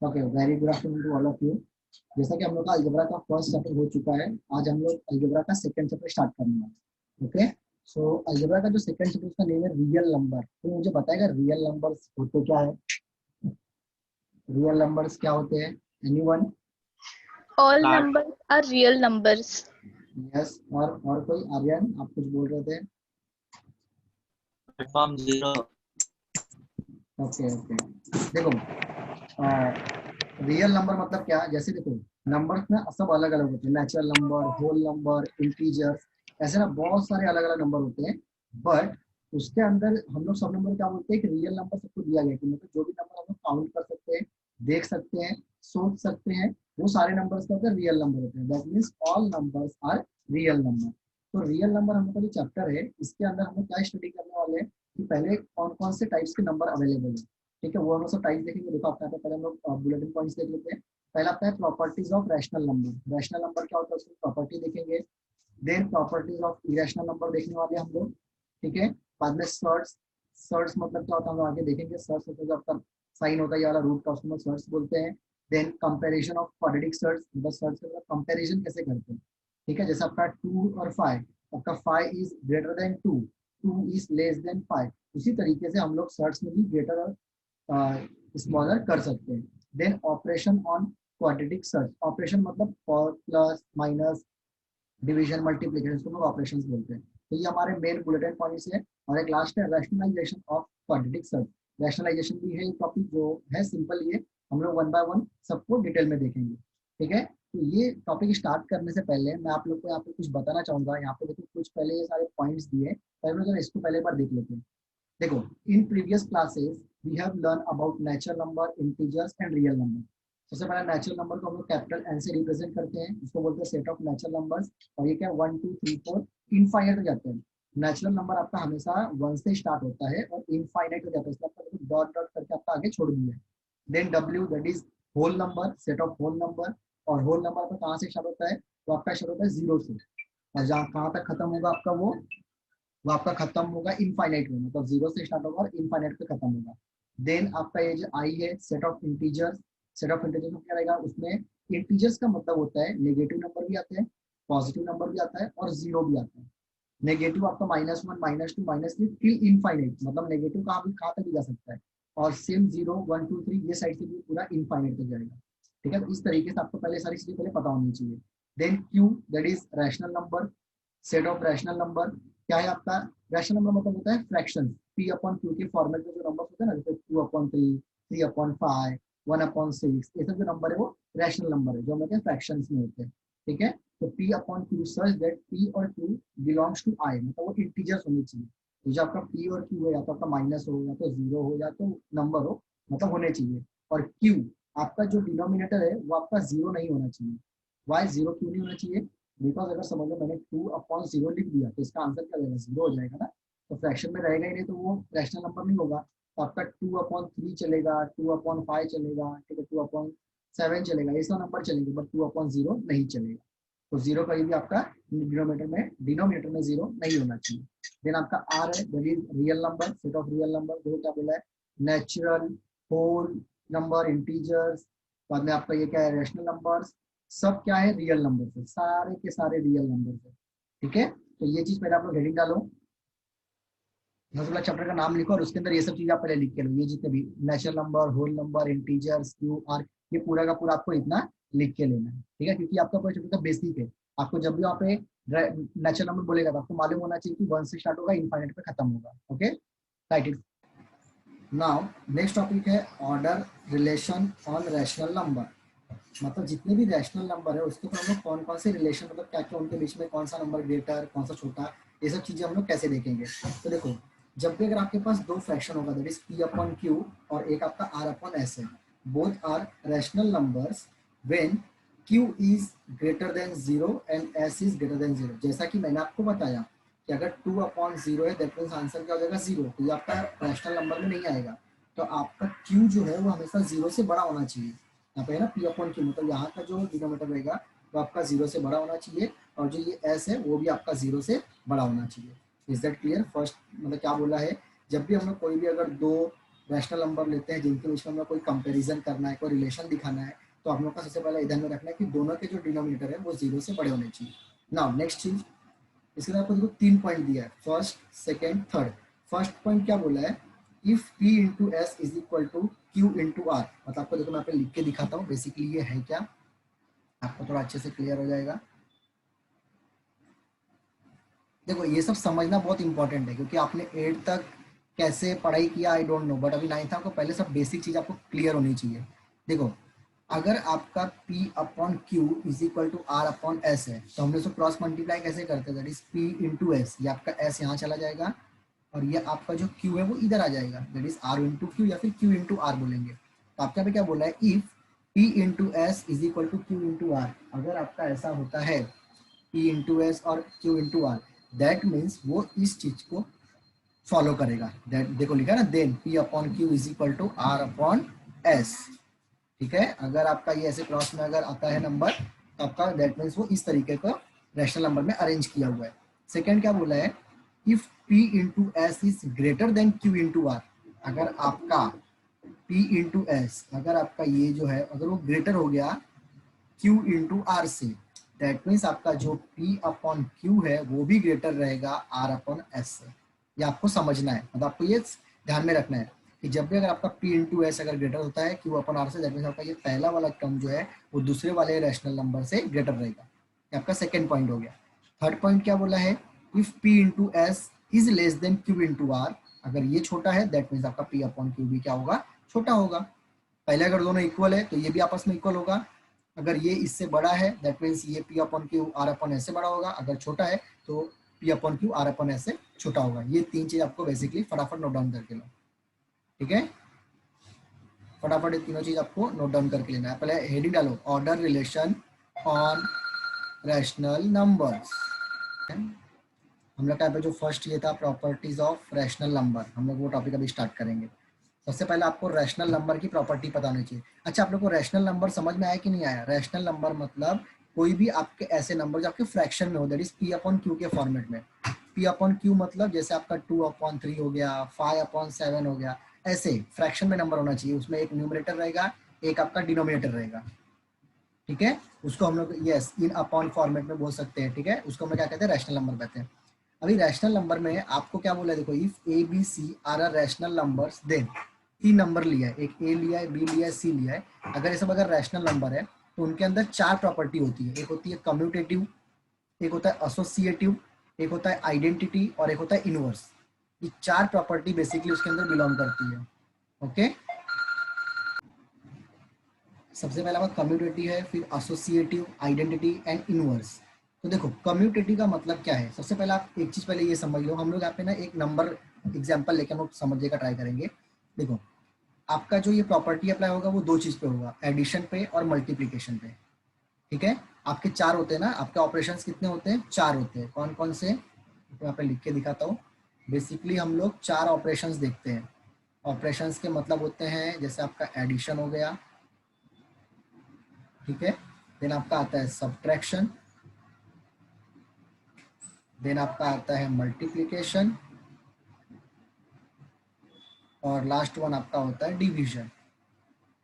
Okay, very good afternoon to all of you. जैसा कि हम लोग का अलजेब्रा का फर्स्ट चैप्टर हो चुका है, आज हम लोग अलजेब्रा का सेकंड चैप्टर स्टार्ट करने वाले हैं। ओके, सो अलजेब्रा का जो सेकंड चैप्टर उसका नेम है रियल नंबर। तो मुझे बताएगा रियल नंबर्स होते क्या है, रियल नंबर्स क्या होते हैं? Anyone? All numbers are real numbers. Yes, और कोई? आर्यन, आप कुछ बोल रहे थे? Form zero. ओके ओके, देखो रियल नंबर मतलब क्या? जैसे देखो, नंबर्स ना सब अलग अलग होते हैं, natural number, whole number, integers, ऐसे ना बहुत सारे अलग अलग नंबर होते हैं। बट उसके अंदर हम लोग सब नंबर क्या बोलते हैं कि रियल नंबर सबको दिया गया, कि मतलब जो भी नंबर हम लोग काउंट कर सकते हैं, देख सकते हैं, सोच सकते हैं, वो सारे नंबर्स क्या होते हैं? रियल नंबर होते हैं। That means all numbers are real number. तो रियल नंबर हम लोग का जो चैप्टर है, इसके अंदर हम लोग क्या स्टडी करने वाले हैं कि पहले कौन कौन से टाइप्स के नंबर अवेलेबल है। ठीक है, वो हम लोग सब टाइप देखेंगे। देखो आपका पहले हम लोग बुलेटिन पॉइंट्स देख लेते हैं। पहला आपका है properties of rational number. Rational number क्या होता है उसकी प्रॉपर्टी देखेंगे। Then properties of irrational number देखने वाले हम लोग। ठीक है, बाद में सर्ट्स। सर्ट्स मतलब क्या होता है हम लोग आगे देखेंगे। सर्ट्स मतलब जो आपका साइन होता है ये वाला रूट का, उसको सर्ट्स बोलते हैं। Then comparison of quadratic surds, मतलब सर्ट्स का कंपेरिजन कैसे करते हैं। ठीक है, जैसे आपका 2 और 5, आपका 5 is greater then 2, 2 is less then 5। उसी तरीके से हम लोग सर्ट्स में भी ग्रेटर और स्मॉलर कर सकते हैं। Then operation on quadratic surds. Operation मतलब प्लस माइनस डिवीजन मल्टीप्लिकेशन, इसको लोग ऑपरेशंस बोलते हैं। तो ये हमारे मेन बुलेटिन पॉइंट्स है। और एक लास्ट है rationalisation of quadratic surds. Rationalisation भी है एक टॉपिक जो है सिंपल, ये हम लोग वन बाय वन सबको डिटेल में देखेंगे। ठीक है, तो ये टॉपिक स्टार्ट करने से पहले मैं आप लोग को यहाँ पे कुछ बताना चाहूंगा। यहाँ पे देखो कुछ पहले ये सारे पॉइंट्स दिए, पहले इसको पहले बार देख लेते हैं। देखो, in previous classes we have learn about natural number, integers and real number. सबसे पहले नेचुरल नंबर को हम लोग कैपिटल एन से रिप्रेजेंट करते हैं, जिसको बोलते हैं सेट ऑफ नेचुरल नंबर्स। और ये क्या 1 2 3 4 इनफाइनाइट हो जाते हैं। नेचुरल नंबर आपका हमेशा 1 से स्टार्ट होता है और इनफाइनाइट हो जाता है, इसलिए आपका डॉट डॉट करके आपका आगे छोड़ दिया है। Then W, that is whole number, set of whole number. और होल नंबर आपका कहाँ से स्टार्ट होता है? तो आपका स्टार्ट होता है 0 से, और जहाँ कहाँ तक खत्म होगा आपका वो आपका खत्म होगा इनफाइनाइट में, मतलब 0 से स्टार्ट होगा और इनफाइनाइट पे खत्म होगा। देन आपका ये जो आई है set of integers. Set of integers में क्या रहेगा? उसमें इंटीजर्स का मतलब होता है नेगेटिव नंबर भी आते हैं, पॉजिटिव नंबर भी आता है और जीरो भी आता है। नेगेटिव आपका -1 -2 -3 टिल इनफाइनाइट, मतलब नेगेटिव कहाँ तक भी जा सकता है। और सेम 0 1 2 3 ये साइड से भी पूरा इनफाइनाइट तक जाएगा। ठीक है, तो इस तरीके से आपको पहले सारी चीजें पहले पता होनी चाहिए। Then Q, that is rational number. Set of rational number क्या है आपका? रैशनल नंबर मतलब होता है फ्रैक्शन। पी अपॉन क्यू के फॉर्मेट में जो नंबर होते हैं ना, जैसे 2/3, 3/5, 1/6, ये सब जो नंबर है वो रैशनल नंबर है, जो हम लोग के फ्रैक्शंस में होते हैं। ठीक है, तो P upon Q such that P और क्यू बिलोंग्स टू आई, मतलब वो इंटीजर्स होनी चाहिए। तो जो आपका पी और क्यू है, या तो आपका माइनस हो, या तो जीरो हो, या तो नंबर हो, मतलब होने चाहिए। और क्यू आपका जो डिनोमिनेटर है वो आपका जीरो नहीं होना चाहिए। वाई जीरो क्यों नहीं होना चाहिए? बिकॉज अगर समझ लो मैंने 2/0 लिख दिया तो इसका आंसर क्या रहेगा? जीरो हो जाएगा ना। तो फ्रैक्शन में रहेगा ही नहीं, तो वो रैशनल नंबर नहीं होगा। तो आपका 2/3 चलेगा, 2/5 चलेगा, ठीक है, 2/7 चलेगा, ये सब नंबर चलेंगे, बट 2/0 नहीं चलेगा। तो जीरो कहीं भी आपका डिनोमिनेटर में जीरो नहीं होना चाहिए। देन आपका आर है, that is real number, set of real number. देखो क्या बोला है, नेचुरल, होल नंबर, इंटीजर्स। बाद में आपका ये क्या है? Rational numbers. सब क्या है? रियल नंबर है, सारे के सारे रियल नंबर है। ठीक है, तो ये चीज पहले आप लोग हेडिंग डालो, चैप्टर का नाम लिखो और उसके अंदर ये सब चीज आप पहले लिख के लो। ये जितने भी natural number, whole number, integers, Q, R, ये पूरा का पूरा आपको इतना लिख के लेना है। ठीक है, क्योंकि आपका पूरा चैप्टर का बेसिक है। आपको जब भी वहाँ पे नेचुरल नंबर बोलेगा तो आपको मालूम होना चाहिए कि 1 से स्टार्ट होगा, इनफाइनाइट पे खत्म होगा। Okay, write it. Now next topic है order relation on rational number. मतलब जितने भी रैशनल नंबर है उसके ऊपर हम लोग कौन कौन से रिलेशन, मतलब क्या क्या उनके बीच में, कौन सा नंबर ग्रेटर, कौन सा छोटा, ये सब चीजें हम लोग कैसे देखेंगे। तो देखो, जब भी अगर आपके पास दो फ्रैक्शन होगा, that is P upon Q और एक आपका आर अपॉन एस है, both are rational numbers when Q is greater than 0 and S is greater than 0। जैसा कि मैंने आपको बताया कि अगर 2/0 है, दैट मीन्स आंसर क्या हो जाएगा? 0। तो ये आपका रैशनल नंबर में नहीं आएगा। तो आपका क्यू जो है वो हमेशा 0 से बड़ा होना चाहिए। यहाँ पे है ना पी अपॉन क्यू, मतलब यहाँ का जो डिनोमिनेटर रहेगा वो आपका 0 से बड़ा होना चाहिए, और जो ये एस है वो भी आपका 0 से बड़ा होना चाहिए। Is that clear? फर्स्ट मतलब क्या बोला है, जब भी हम लोग कोई भी अगर दो रैशनल नंबर लेते हैं जिनके बीच में हमें कोई कंपैरिजन करना है, कोई रिलेशन दिखाना है, तो हम लोग का सबसे पहले ध्यान में रखना है कि दोनों के जो डिनोमिनेटर है वो 0 से बड़े होने चाहिए। नाउ नेक्स्ट चीज, इसके बाद आपको देखो 3 पॉइंट दिया है, first, second, third. First point क्या बोला है, if P into S is equal to Q into R. मतलब आपको देखो मैं यहाँ पे लिख के दिखाता हूँ बेसिकली ये है क्या, आपको थोड़ा अच्छे से क्लियर हो जाएगा। देखो ये सब समझना बहुत इंपॉर्टेंट है क्योंकि आपने 8 तक कैसे पढ़ाई किया आई डोंट नो, बट अभी 9th आपको पहले सब बेसिक चीज आपको क्लियर होनी चाहिए। देखो अगर आपका P upon Q is equal to R upon S है तो हम लोग क्रॉस मल्टीप्लाई कैसे करते हैं, that is P into S. ये आपका S यहाँ चला जाएगा और ये आपका जो Q है वो इधर आ जाएगा, that is R into Q या फिर Q इंटू आर बोलेंगे। तो आपके यहाँ पे क्या बोला है, if P into S is equal to Q into R. अगर आपका ऐसा होता है P इंटू एस और Q into R, that means वो इस चीज को फॉलो करेगा। दैट देखो लिखा है ना, then P upon Q is equal to R upon S. ठीक है, अगर आपका ये ऐसे क्रॉस में अगर आता है नंबर तो आपका दैट मीन्स वो इस तरीके का रैशनल नंबर में अरेंज किया हुआ है। सेकंड क्या बोला है, if P into S is greater than Q into R. अगर आपका P इंटू एस, अगर आपका ये जो है अगर वो ग्रेटर हो गया Q इंटू आर से, दैट मीन्स आपका जो P अपॉन क्यू है वो भी ग्रेटर रहेगा R अपॉन एस से। ये आपको समझना है, मतलब आपको ये ध्यान में रखना है कि जब भी अगर आपका P इंटू एस अगर ग्रेटर होता है Q अपॉन आर से, दैट मीन्स आपका ये पहला वाला टर्म जो है वो दूसरे वाले रैशनल नंबर से ग्रेटर रहेगा। ये आपका सेकेंड पॉइंट हो गया। थर्ड पॉइंट क्या बोला है, if P into S is less than Q into R. अगर ये छोटा है दैट मीन्स आपका P अपॉन क्यू भी क्या होगा, छोटा होगा। पहले अगर दोनों इक्वल है तो ये भी आपस में इक्वल होगा। अगर ये इससे बड़ा है दैट मीन्स ये P upon Q R upon S से बड़ा होगा। अगर छोटा है तो P upon Q R upon S से छोटा होगा। ये तीन चीज आपको बेसिकली फटाफट नोट डाउन करके लो। ठीक है, फटाफट ये तीनों चीज आपको नोट डाउन करके लेना है। पहले हेडिंग डालो, order relation on rational numbers. हम लोग का पे जो फर्स्ट ये था प्रॉपर्टीज ऑफ रैशनल नंबर, हम लोग वो टॉपिक अभी स्टार्ट करेंगे। सबसे पहले आपको रैशनल नंबर की प्रॉपर्टी पता होनी चाहिए। अच्छा, आप लोग को रैशनल नंबर समझ में आया कि नहीं आया? रैशनल नंबर मतलब कोई भी आपके ऐसे नंबर जो आपके फ्रैक्शन में हो, that is P upon Q के फॉर्मेट में। P अपॉन क्यू मतलब जैसे आपका 2 अपॉन 3 हो गया, 5 अपॉन 7 हो गया, ऐसे फ्रैक्शन में नंबर होना चाहिए। उसमें एक न्यूमरेटर रहेगा, एक आपका डिनोमिनेटर रहेगा। ठीक है, उसको हम लोग यस इन अपॉन फॉर्मेट में बोल सकते हैं। ठीक है, उसको हम क्या कहते हैं, रैशनल नंबर कहते हैं। अभी रैशनल नंबर में आपको क्या बोला है, देखो if A B C are R rational numbers, then 3 number लिया है, एक ए लिया है, बी लिया है, सी लिया है। अगर ये सब अगर रैशनल नंबर है तो उनके अंदर 4 प्रॉपर्टी होती है। एक होती है कम्यूटेटिव, एक होता है एसोसिएटिव, एक होता है आइडेंटिटी और एक होता है इनवर्स। ये 4 प्रॉपर्टी बेसिकली उसके अंदर बिलोंग करती है। ओके, सबसे पहला बात कम्यूटेटिव है, फिर एसोसिएटिव, आइडेंटिटी एंड इनवर्स। तो देखो कम्यूटेटिव का मतलब क्या है, सबसे पहले आप एक चीज पहले ये समझ लो। हम लोग यहाँ पे ना एक नंबर एग्जांपल लेके हम लोग समझने का ट्राई करेंगे। देखो आपका जो ये प्रॉपर्टी अप्लाई होगा वो 2 चीज पे होगा, एडिशन पे और मल्टीप्लीकेशन पे। ठीक है, आपके 4 होते हैं ना, आपके ऑपरेशंस कितने होते हैं, 4 होते हैं। कौन कौन से, तो यहाँ पे लिख के दिखाता हूँ। बेसिकली हम लोग 4 ऑपरेशंस देखते हैं। ऑपरेशंस के मतलब होते हैं जैसे आपका एडिशन हो गया, ठीक है, देन आपका आता है सब्ट्रैक्शन, देन आपका आता है मल्टीप्लिकेशन और लास्ट वन आपका होता है डिवीजन।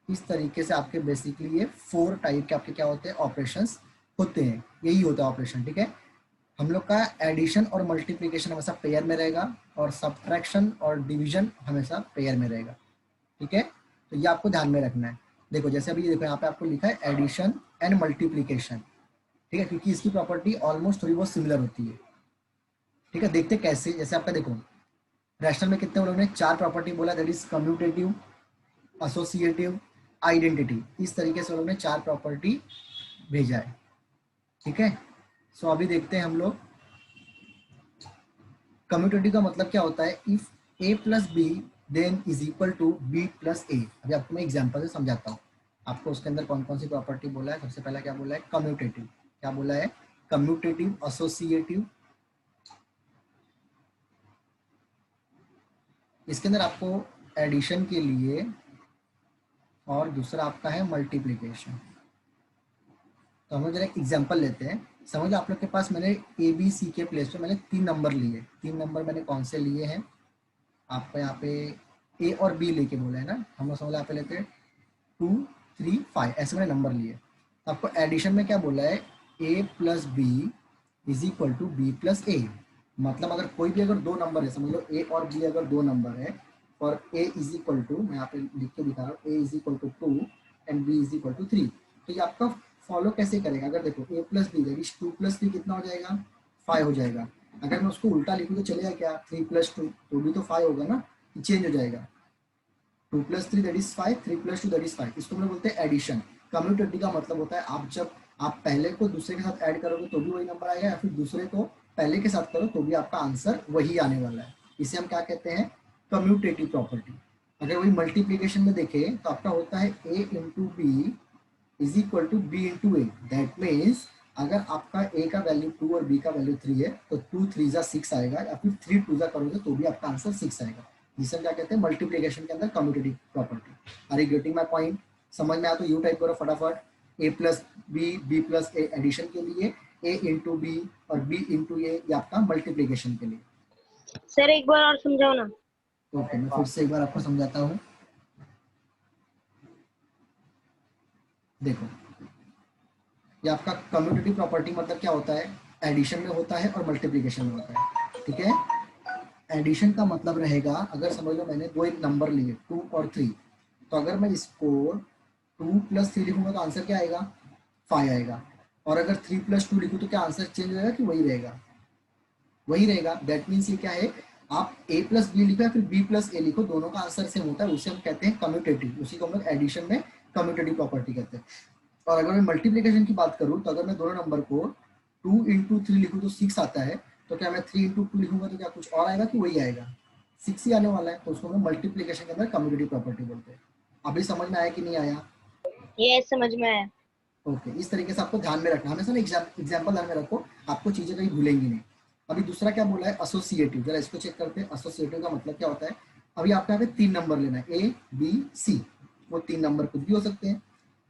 इस तरीके से आपके बेसिकली ये 4 टाइप के आपके क्या होते हैं, ऑपरेशंस होते हैं। यही होता है ऑपरेशन। ठीक है, हम लोग का एडिशन और मल्टीप्लिकेशन हमेशा पेयर में रहेगा और सब्ट्रैक्शन और डिवीजन हमेशा पेयर में रहेगा। ठीक है, तो ये आपको ध्यान में रखना है। देखो जैसे अभी देखो यहाँ पे आपको लिखा है एडिशन एंड मल्टीप्लिकेशन। ठीक है, क्योंकि इसकी प्रॉपर्टी ऑलमोस्ट थोड़ी बहुत सिमिलर होती है। ठीक है, देखते कैसे, जैसे आपका देखो रैशनल में कितने लोगों ने 4 प्रॉपर्टी बोला, that is commutative, associative, identity. इस तरीके से उन्होंने 4 प्रॉपर्टी भेजा है। ठीक है, सो अभी देखते हैं हम लोग कम्यूटेटिव का मतलब क्या होता है, if a plus b then is equal to b plus a. अभी आपको मैं एग्जांपल से समझाता हूँ आपको उसके अंदर कौन कौन सी प्रॉपर्टी बोला है। सबसे पहला क्या बोला है, कम्यूटेटिव। क्या बोला है, कम्यूटेटिव, एसोसिएटिव, इसके अंदर आपको एडिशन के लिए, और दूसरा आपका है मल्टीप्लिकेशन। तो हम लोग जरा एक एग्जांपल लेते हैं। समझ लो आप लोग के पास मैंने ए बी सी के प्लेस पे मैंने 3 नंबर लिए। 3 नंबर मैंने कौन से लिए हैं, आपका यहाँ पे ए और बी लेके बोला है ना, हम लोग सवाल यहाँ पे लेते हैं 2 3 5 ऐसे मैंने नंबर लिए। आपको एडिशन में क्या बोला है, a plus b is equal to b plus a. मतलब अगर कोई भी अगर दो नंबर है, समझ लो a और b अगर दो नंबर है और a इज इक्वल टू, मैं यहाँ पे लिख के दिखा रहा हूँ, a is equal to 2 and b is equal to 3, तो ये आपका फॉलो कैसे करेगा। अगर देखो a plus B that is 2 plus 3 कितना हो जाएगा, 5 हो जाएगा। अगर मैं उसको उल्टा लिखूँ तो चलेगा क्या, 3 प्लस 2 तो भी तो 5 होगा ना, चेंज हो जाएगा। 2 plus 3 that is 5, 3 plus 2 that is 5। इसको हम लोग बोलते हैं एडिशन। कम्यूटेटिव का मतलब होता है आप जब आप पहले को दूसरे के साथ ऐड करोगे तो भी वही नंबर आएगा, या फिर दूसरे को पहले के साथ करो तो भी आपका आंसर वही आने वाला है। इसे हम क्या कहते हैं, कम्यूटेटिव प्रॉपर्टी। अगर वही मल्टीप्लीकेशन में देखें तो आपका होता है a into B is equal to B into A. That means अगर आपका a का वैल्यू 2 और b का वैल्यू 3 है तो 2 3 जा 6 आएगा, या फिर 3 2 जा करोगे तो भी आपका आंसर 6 आएगा। जिसे क्या कहते हैं मल्टीप्लिकेशन के अंदर commutative property. Are you getting my point? समझ में आया तो यू टाइप करो फटाफट, a plus B B plus A addition के लिए, a इंटू बी और b इंटू ए ये आपका मल्टीप्लिकेशन के लिए। सर एक बार और समझाओ ना। ओके मैं फिर से एक बार आपको समझाता हूँ। देखो ये आपका कम्यूटेटिव प्रॉपर्टी मतलब क्या होता है, एडिशन में होता है और मल्टीप्लिकेशन में होता है। ठीक है, एडिशन का मतलब रहेगा, अगर समझ लो मैंने दो एक नंबर लिए 2 और 3, तो अगर मैं इसको 2 प्लस 3 लिखूंगा तो आंसर क्या आएगा, 5 आएगा। और अगर 3 प्लस 2 लिखूँ तो क्या आंसर चेंज हो जाएगा कि वही रहेगा, वही रहेगा। दैट मीन्स ये क्या है, आप a प्लस बी लिखो या फिर b प्लस ए लिखो, दोनों का आंसर सेम होता है, उसे हम कहते हैं कम्यूटेटिव। उसी को हम लोग एडिशन में कम्यूटेटिव प्रॉपर्टी कहते हैं। और अगर मैं मल्टीप्लिकेशन की बात करूं तो अगर मैं दोनों नंबर को 2 इंटू 3 लिखूं तो 6 आता है, तो क्या मैं 3 इंटू 2 लिखूंगा तो क्या कुछ और आएगा कि वही आएगा, 6 ही आने वाला है। तो उसको हम मल्टीप्लिकेशन के अंदर कम्यूटेटिव प्रॉपर्टी बोलते हैं। अभी समझ में आया कि नहीं आया? ये समझ में आया। ओके इस तरीके से आपको ध्यान में रखना, हमेशा ना एग्जाम्पल ध्यान में रखो, आपको चीजें कहीं भूलेंगी नहीं। अभी दूसरा क्या बोला है, एसोसिएटिव। जरा इसको चेक करते हैं, एसोसिएटिव का मतलब क्या होता है। अभी आपको यहाँ पे 3 नंबर लेना है, ए बी सी, वो 3 नंबर कुछ भी हो सकते हैं।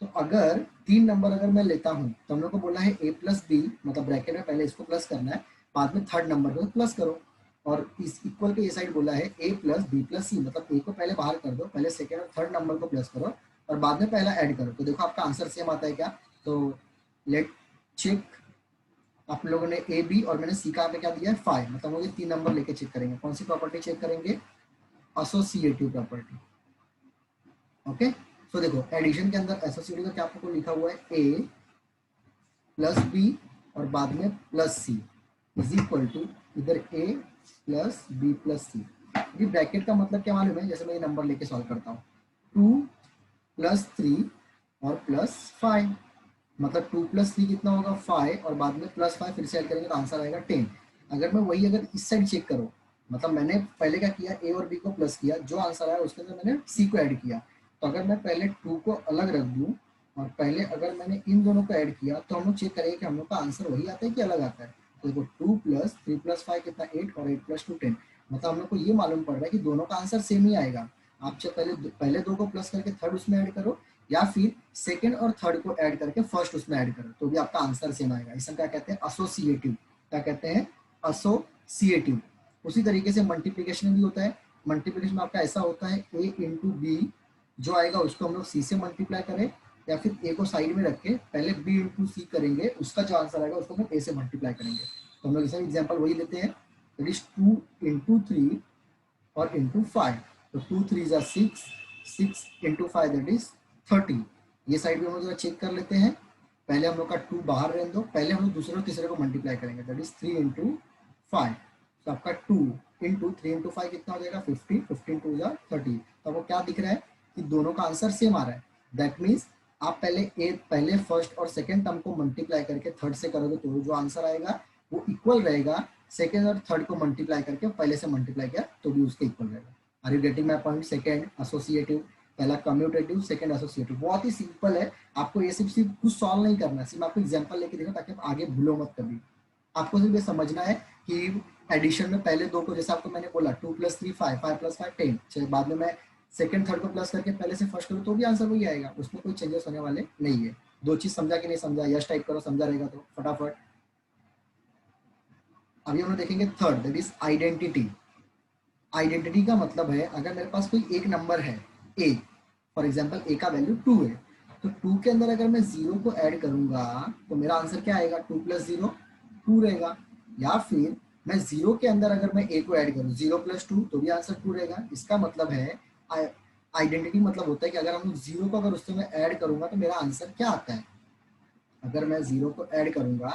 तो अगर 3 नंबर अगर मैं लेता हूँ तो हम लोग को बोला है a प्लस बी, मतलब ब्रैकेट में पहले इसको प्लस करना है, बाद में थर्ड नंबर को प्लस करो। और इस इक्वल के ये साइड बोला है a प्लस बी प्लस सी, मतलब a को पहले बाहर कर दो, पहले सेकेंड और थर्ड नंबर को प्लस करो और बाद में पहला ऐड करो। तो देखो आपका आंसर सेम आता है क्या। तो लेट चेक, आप लोगों ने ए बी और मैंने सी का पे क्या दिया है 5, मतलब मुझे 3 नंबर लेके चेक करेंगे। कौन सी प्रॉपर्टी चेक करेंगे, एसोसिएटिव प्रॉपर्टी। ओके तो देखो एडिशन के अंदर एसोसिएटिव का क्या आपको लिखा हुआ है, ए प्लस बी और बाद में plus C is equal to इधर A plus B plus C. ये ब्रैकेट का मतलब क्या मालूम है, जैसे मैं ये नंबर लेके सॉल्व करता हूँ 2 प्लस 3 और प्लस 5, मतलब 2 प्लस 3 कितना होगा 5 और बाद में प्लस 5 फिर से ऐड करेंगे तो आंसर आएगा 10। अगर मैं वही अगर इस साइड चेक करो, मतलब मैंने पहले क्या किया, ए और बी को प्लस किया, जो आंसर आया उसके अंदर मैंने सी को ऐड किया। तो अगर मैं पहले 2 को अलग रख दूं और पहले अगर मैंने इन दोनों को ऐड किया तो हम लोग चेक करेंगे कि हम लोग का आंसर वही आता है कि अलग आता है। तो देखो 2 प्लस 3 प्लस 5 कितना 8 और 8 प्लस 2 10, मतलब हम लोग को ये मालूम पड़ रहा है कि दोनों का आंसर सेम ही आएगा। आप चाहे पहले दो को प्लस करके थर्ड उसमें ऐड करो, या फिर सेकंड और थर्ड को ऐड करके फर्स्ट उसमें ऐड करो, तो भी आपका आंसर सेम आएगा। इसे क्या कहते हैं, एसोसिएटिव। क्या कहते हैं, एसोसिएटिव। उसी तरीके से मल्टीप्लिकेशन में भी होता है। मल्टीप्लिकेशन में आपका ऐसा होता है ए इंटू बी, जो आएगा उसको हम लोग सी से मल्टीप्लाई करें, या फिर ए को साइड में रख के पहले बी इंटू सी करेंगे, उसका जो आंसर आएगा उसको हम लोग ए से मल्टीप्लाई करेंगे। तो हम लोग इसे एग्जाम्पल वही लेते हैं, दैट इज 2 इंटू 3 और इंटू 5। तो 2 3 जा 6, 6 इंटू 5 दैट इज 30। ये साइड भी हम लोग चेक कर लेते हैं, पहले हम लोग का 2 बाहर रहने दो, पहले हम लोग दूसरे और तीसरे को मल्टीप्लाई करेंगे, दैट इज 3 इंटू 5। तो आपका 2 इंटू 3 इंटू 5 कितना हो जाएगा 50, 15 2 जा 30। तो आपको क्या दिख रहा है कि दोनों का आंसर सेम आ रहा है। दैट मीन्स आप पहले फर्स्ट और सेकेंड टर्म को मल्टीप्लाई करके थर्ड से करोगे तो जो आंसर आएगा वो इक्वल रहेगा सेकेंड और थर्ड को मल्टीप्लाई करके पहले से मल्टीप्लाई किया तो भी उसके इक्वल रहेगा। Are you getting my point? Second associative, पहला कम्यूटेटिव, सेकेंड एसोसिएटिव। बहुत ही सिंपल है, आपको ये सिर्फ कुछ सॉल्व नहीं करना है, सिर्फ आपको एग्जांपल लेके देखो ताकि आप आगे भूलो मत कभी। आपको सिर्फ ये समझना है कि एडिशन में पहले दो को, जैसे आपको मैंने बोला 2 प्लस 3 5, 5 प्लस 5 10, चाहे बाद में मैं सेकंड थर्ड को प्लस करके पहले से फर्स्ट करूँ तो भी आंसर वही आएगा, उसमें कोई चेंजेस होने वाले नहीं है। दो चीज समझा कि नहीं समझा, यस टाइप करो, समझा रहेगा तो फटाफट। अभी हम लोग देखेंगे third, that is identity. Identity का मतलब है अगर मेरे पास कोई एक नंबर है ए, फॉर एग्जाम्पल ए का वैल्यू 2 है, तो 2 के अंदर अगर मैं 0 को ऐड करूंगा तो मेरा आंसर क्या आएगा, 2 + 0 2 रहेगा। या फिर मैं 0 के अंदर अगर मैं ए को ऐड करूँ 0 + 2 तो भी आंसर 2 रहेगा। इसका मतलब है आइडेंटिटी मतलब होता है कि अगर हम लोग 0 को अगर उससे मैं ऐड करूंगा तो मेरा आंसर क्या आता है। अगर मैं 0 को ऐड करूंगा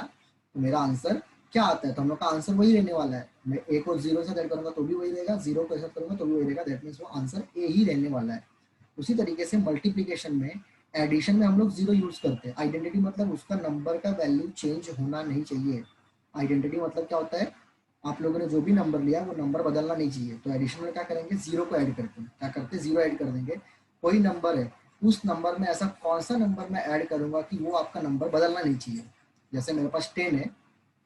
तो मेरा आंसर क्या आता है, तो हम लोग का आंसर वही रहने वाला है। मैं ए को 0 से ऐड करूंगा तो भी वही रहेगा, 0 को ऐसा करूंगा तो भी वही रहेगा, दैट मीन्स वो आंसर ए ही रहने वाला है। उसी तरीके से मल्टीप्लिकेशन में, एडिशन में हम लोग 0 यूज करते हैं। आइडेंटिटी मतलब उसका नंबर का वैल्यू चेंज होना नहीं चाहिए। आइडेंटिटी मतलब क्या होता है, आप लोगों ने जो भी नंबर लिया वो नंबर बदलना नहीं चाहिए। तो एडिशन में क्या करेंगे, 0 को ऐड करते हैं, क्या करते हैं 0 ऐड कर देंगे। कोई नंबर है, उस नंबर में ऐसा कौन सा नंबर मैं ऐड करूंगा कि वो आपका नंबर बदलना नहीं चाहिए। जैसे मेरे पास 10 है,